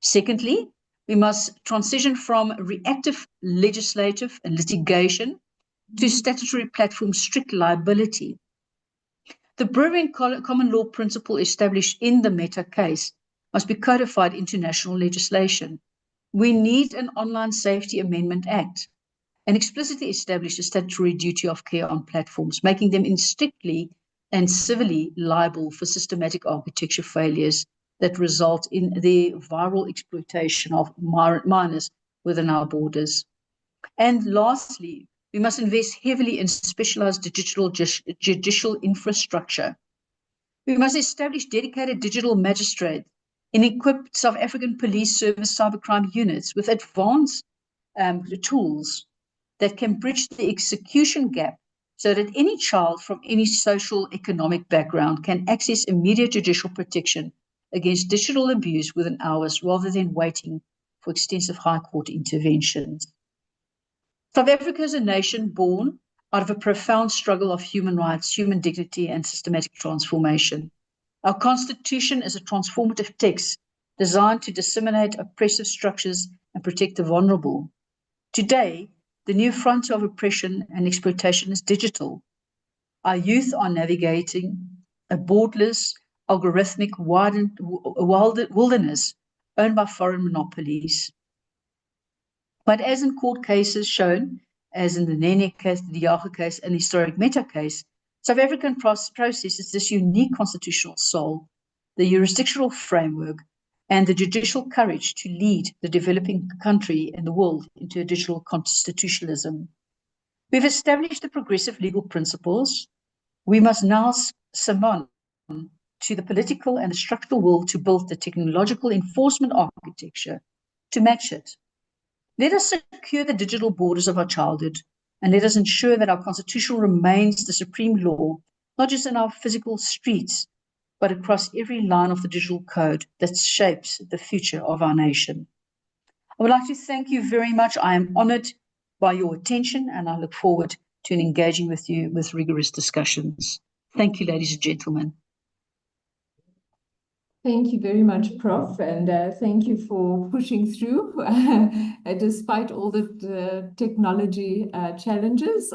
Secondly, we must transition from reactive legislative and litigation to statutory platform strict liability. The Brewery common law principle established in the Meta case must be codified into national legislation. We need an Online Safety Amendment Act and explicitly establish a statutory duty of care on platforms, making them strictly and civilly liable for systematic architecture failures that result in the viral exploitation of minors within our borders. And lastly, we must invest heavily in specialized digital judicial infrastructure. We must establish dedicated digital magistrates and equip South African Police Service cybercrime units with advanced tools that can bridge the execution gap so that any child from any social economic background can access immediate judicial protection against digital abuse within hours rather than waiting for extensive high court interventions. South Africa is a nation born out of a profound struggle of human rights, human dignity, and systematic transformation. Our Constitution is a transformative text designed to disseminate oppressive structures and protect the vulnerable. Today, the new frontier of oppression and exploitation is digital. Our youth are navigating a borderless, algorithmic wilderness owned by foreign monopolies. But as in court cases shown, as in the Nene case, the Diago case, and the historic Meta case, South African processes this unique constitutional soul, the jurisdictional framework, and the judicial courage to lead the developing country and the world into a digital constitutionalism. We've established the progressive legal principles. We must now summon to the political and the structural will to build the technological enforcement architecture to match it. Let us secure the digital borders of our childhood, and let us ensure that our Constitution remains the supreme law, not just in our physical streets, but across every line of the digital code that shapes the future of our nation. I would like to thank you very much. I am honored by your attention, and I look forward to engaging with you with rigorous discussions. Thank you, ladies and gentlemen. Thank you very much, Prof, and thank you for pushing through despite all the technology challenges.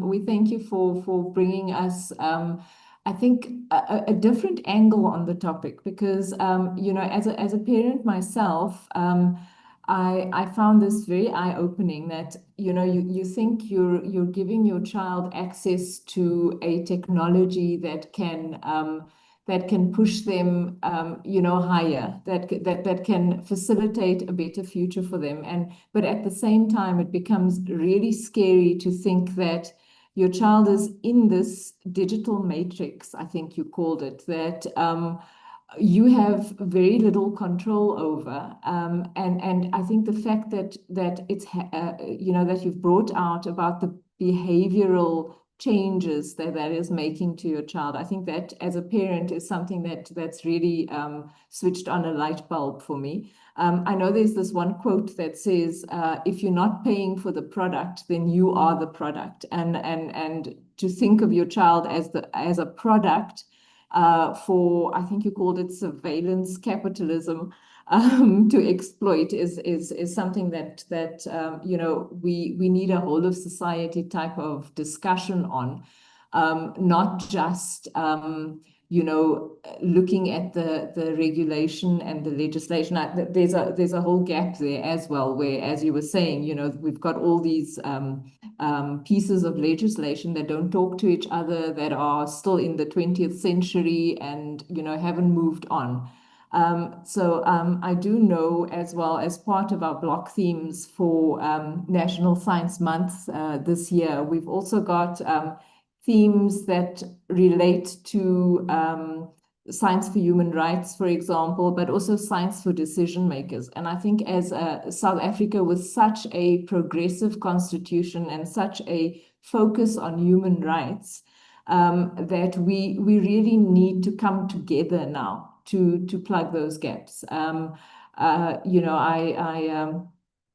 We thank you for bringing us, I think, a different angle on the topic because, you know, as a parent myself, I found this very eye-opening that, you know, you think you're giving your child access to a technology that can push them, you know, higher, that can facilitate a better future for them. But at the same time, it becomes really scary to think that your child is in this digital matrix, I think you called it, that you have very little control over. And I think the fact that it's, you know, that you've brought out about the behavioral changes that is making to your child. I think that as a parent is something that's really switched on a light bulb for me. I know there's this one quote that says, if you're not paying for the product, then you are the product. And to think of your child as a product for, I think you called it surveillance capitalism, to exploit is something that you know, we need a whole of society type of discussion on, not just you know, looking at the regulation and the legislation. There's a whole gap there as well, where, as you were saying, you know, we've got all these pieces of legislation that don't talk to each other, that are still in the 20th century and, you know, haven't moved on. So I do know, as well, as part of our block themes for National Science Month this year, we've also got themes that relate to science for human rights, for example, but also science for decision makers. And I think as South Africa, with such a progressive constitution and such a focus on human rights, that we really need to come together now to plug those gaps. You know,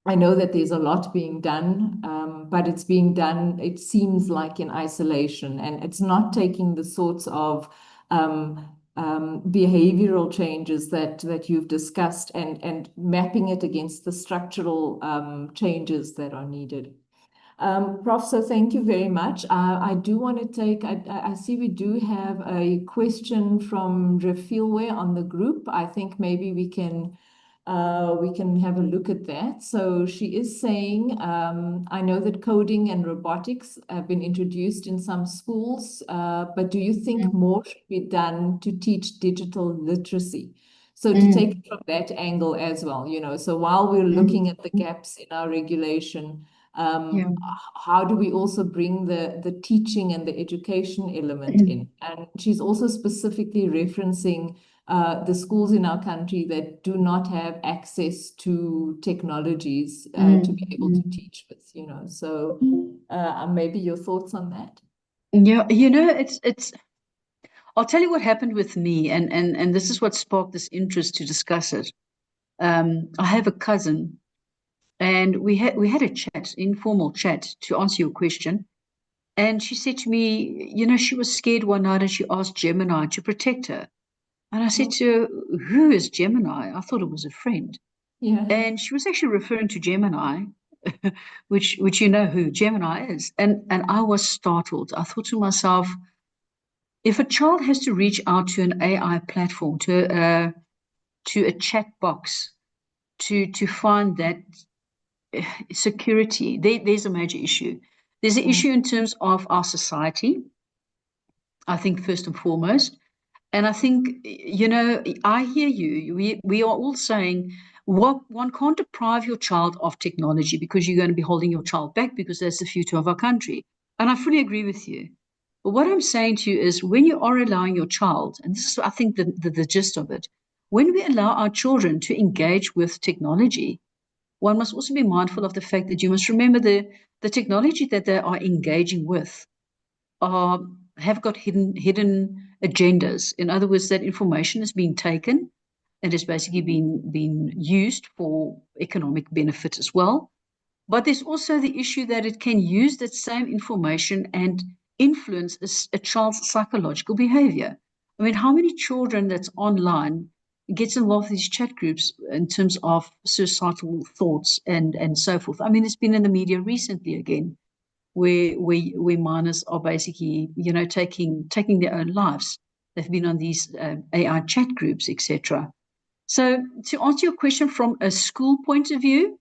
I know that there's a lot being done, but it's being done, it seems like, in isolation, and it's not taking the sorts of behavioral changes that you've discussed and mapping it against the structural changes that are needed. Prof, so thank you very much. I do want to take, I see we do have a question from Refilwe on the group. I think maybe we can have a look at that. So she is saying, I know that coding and robotics have been introduced in some schools, but do you think more should be done to teach digital literacy? So to take it from that angle as well, you know, so while we're looking at the gaps in our regulation, how do we also bring the teaching and the education element in? And she's also specifically referencing the schools in our country that do not have access to technologies to be able to teach with, you know. So maybe your thoughts on that? Yeah, you know, it's I'll tell you what happened with me, and this is what sparked this interest to discuss it. I have a cousin, and we had a chat, informal chat, to answer your question. And she said to me, you know, she was scared one night and she asked Gemini to protect her. And I said to her, who is Gemini? I thought it was a friend. Yeah. And she was actually referring to Gemini, which you know who Gemini is. And I was startled. I thought to myself, if a child has to reach out to an AI platform, to a chat box, to find that security, there's a major issue. There's an issue in terms of our society, I think, first and foremost. And I think, you know, I hear you. We are all saying, well, one can't deprive your child of technology because you're going to be holding your child back because that's the future of our country. And I fully agree with you. But what I'm saying to you is, when you are allowing your child, and this is, I think, the gist of it, when we allow our children to engage with technology, one must also be mindful of the fact that you must remember the technology that they are engaging with have got hidden agendas. In other words, that information is being taken and is basically being used for economic benefit as well. But there's also the issue that it can use that same information and influence a child's psychological behavior. I mean, how many children that's online gets involved in these chat groups in terms of suicidal thoughts and so forth. I mean, it's been in the media recently again, where minors are basically, you know, taking their own lives. They've been on these AI chat groups, etc. So to answer your question from a school point of view,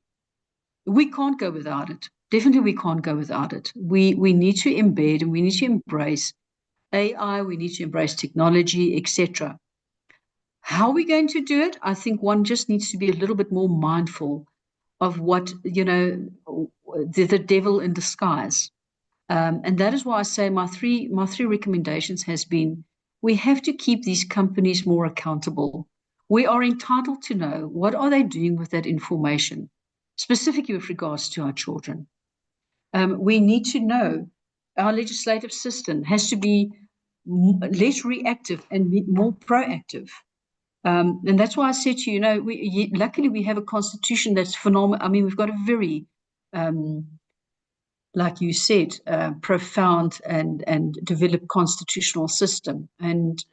we can't go without it. Definitely we can't go without it. We need to embed and we need to embrace AI, we need to embrace technology, etc. How are we going to do it? I think one just needs to be a little bit more mindful of what, you know, the devil in disguise. And that is why I say my three recommendations has been, we have to keep these companies more accountable. We are entitled to know what are they doing with that information, specifically with regards to our children. We need to know our legislative system has to be less reactive and more proactive. And that's why I said to you, you know, luckily we have a constitution that's phenomenal. I mean, we've got a very like you said, profound and developed constitutional system. And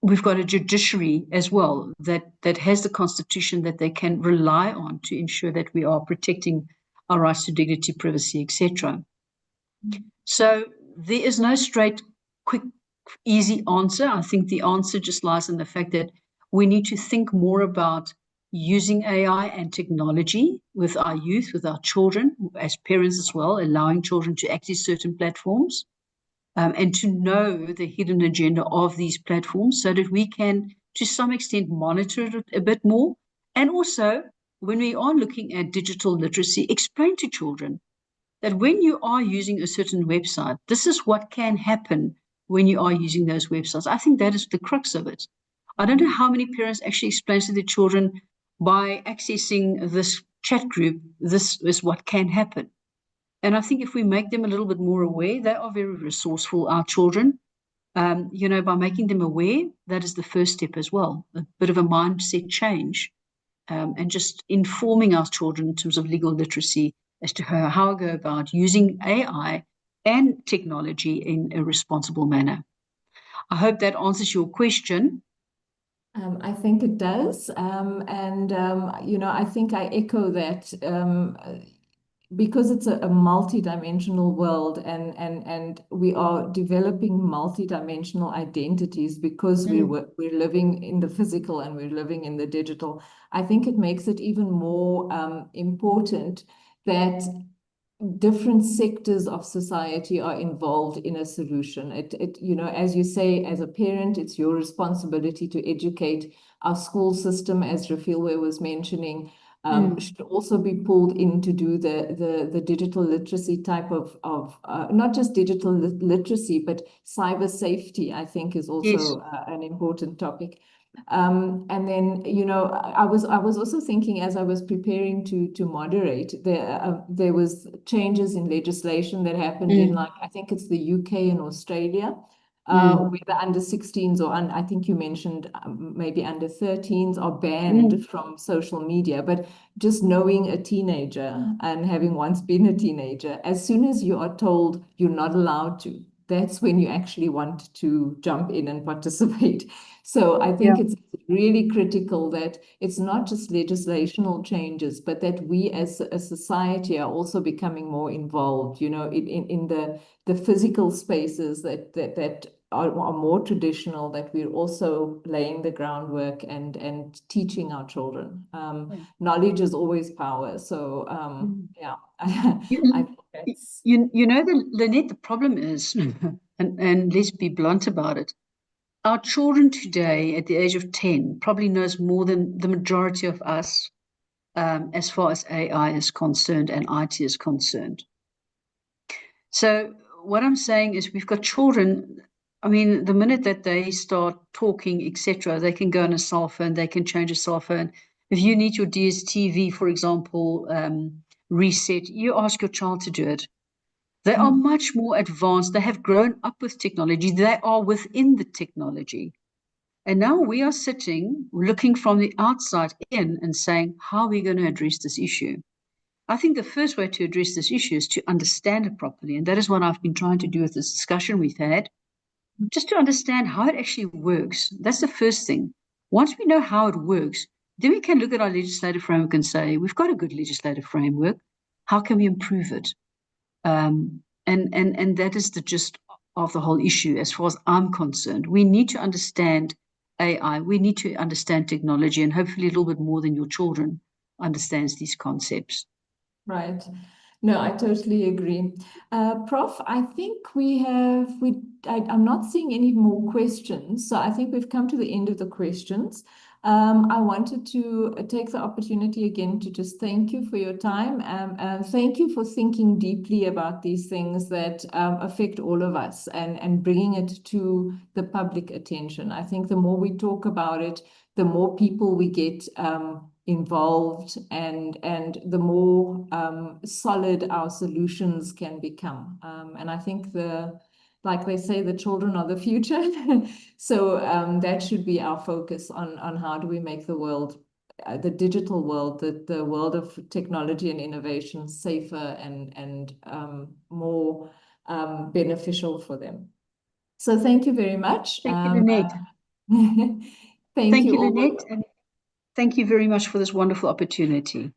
we've got a judiciary as well that has the constitution that they can rely on to ensure that we are protecting our rights to dignity, privacy, etc. So there is no straight, quick, easy answer. I think the answer just lies in the fact that we need to think more about using AI and technology with our youth, with our children, as parents as well, allowing children to access certain platforms and to know the hidden agenda of these platforms so that we can, to some extent, monitor it a bit more. And also, when we are looking at digital literacy, explain to children that when you are using a certain website, this is what can happen when you are using those websites. I think that is the crux of it. I don't know how many parents actually explain to their children, by accessing this chat group, this is what can happen. And I think if we make them a little bit more aware, they are very resourceful, our children. You know, by making them aware, that is the first step as well, a bit of a mindset change, and just informing our children in terms of legal literacy as to how to go about using AI and technology in a responsible manner. I hope that answers your question. I think it does. You know, I think I echo that because it's a multi-dimensional world and we are developing multi-dimensional identities because we're living in the physical and we're living in the digital. I think it makes it even more important that different sectors of society are involved in a solution. You know, as you say, as a parent, it's your responsibility to educate. Our school system, as Refilwe was mentioning, should also be pulled in to do the digital literacy type of not just digital literacy, but cyber safety, I think is also an important topic. And then, you know, I was also thinking as I was preparing to moderate, there was changes in legislation that happened in, like, I think it's the UK and Australia, where the under 16s or I think you mentioned maybe under 13s are banned from social media. But just knowing a teenager and having once been a teenager, as soon as you are told you're not allowed to, that's when you actually want to jump in and participate. So I think it's really critical that it's not just legislational changes, but that we as a society are also becoming more involved, you know, in the physical spaces that are more traditional, that we're also laying the groundwork and teaching our children. Knowledge is always power. So yeah, I think that's... You know, Lynette, the problem is, and let's be blunt about it, our children today at the age of 10 probably knows more than the majority of us as far as AI is concerned and IT is concerned. So what I'm saying is we've got children, I mean, the minute that they start talking, etc., they can go on a cell phone, they can change a cell phone. If you need your DSTV, for example, reset, you ask your child to do it. They are much more advanced. They have grown up with technology. They are within the technology. And now we are sitting, looking from the outside in and saying, how are we going to address this issue? I think the first way to address this issue is to understand it properly. And that is what I've been trying to do with this discussion we've had, just to understand how it actually works. That's the first thing. Once we know how it works, then we can look at our legislative framework and say, we've got a good legislative framework. How can we improve it? And that is the gist of the whole issue, as far as I'm concerned. We need to understand AI. We need to understand technology, and hopefully a little bit more than your children understands these concepts. Right. No, I totally agree. Prof, I think I'm not seeing any more questions, so I think we've come to the end of the questions. I wanted to take the opportunity again to just thank you for your time. Thank you for thinking deeply about these things that affect all of us and bringing it to the public attention. I think the more we talk about it, the more people we get involved and the more solid our solutions can become. And I think like they say, the children are the future. So that should be our focus on how do we make the world, the digital world, the world of technology and innovation safer and more beneficial for them. So thank you very much. Thank you, Lynette. Thank you, Lynette, and thank you very much for this wonderful opportunity.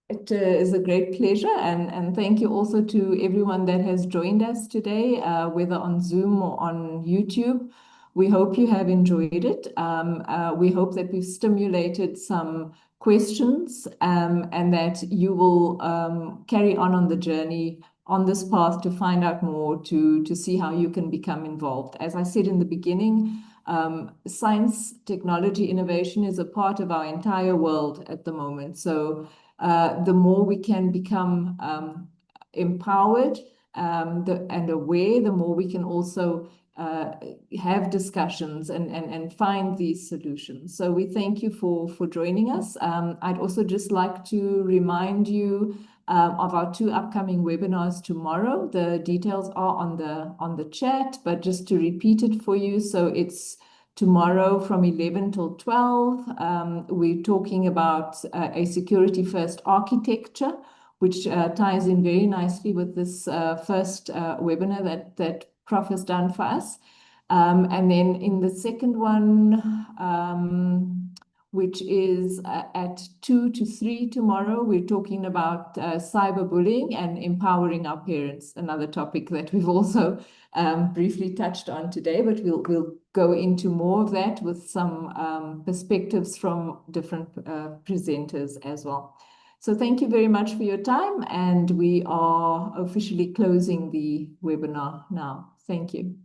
It is a great pleasure, and thank you also to everyone that has joined us today, whether on Zoom or on YouTube. We hope you have enjoyed it. We hope that we've stimulated some questions and that you will carry on the journey on this path to find out more, to see how you can become involved. As I said in the beginning, science, technology, innovation is a part of our entire world at the moment. So the more we can become empowered and aware, the more we can also have discussions and find these solutions. So we thank you for joining us. I'd also just like to remind you of our 2 upcoming webinars tomorrow. The details are on the chat, but just to repeat it for you. So it's tomorrow from 11 till 12. We're talking about a security-first architecture, which ties in very nicely with this first webinar that Prof has done for us. And then in the second one, which is at 2 to 3 tomorrow, we're talking about cyberbullying and empowering our parents, another topic that we've also briefly touched on today, but we'll go into more of that with some perspectives from different presenters as well. So thank you very much for your time, and we are officially closing the webinar now. Thank you.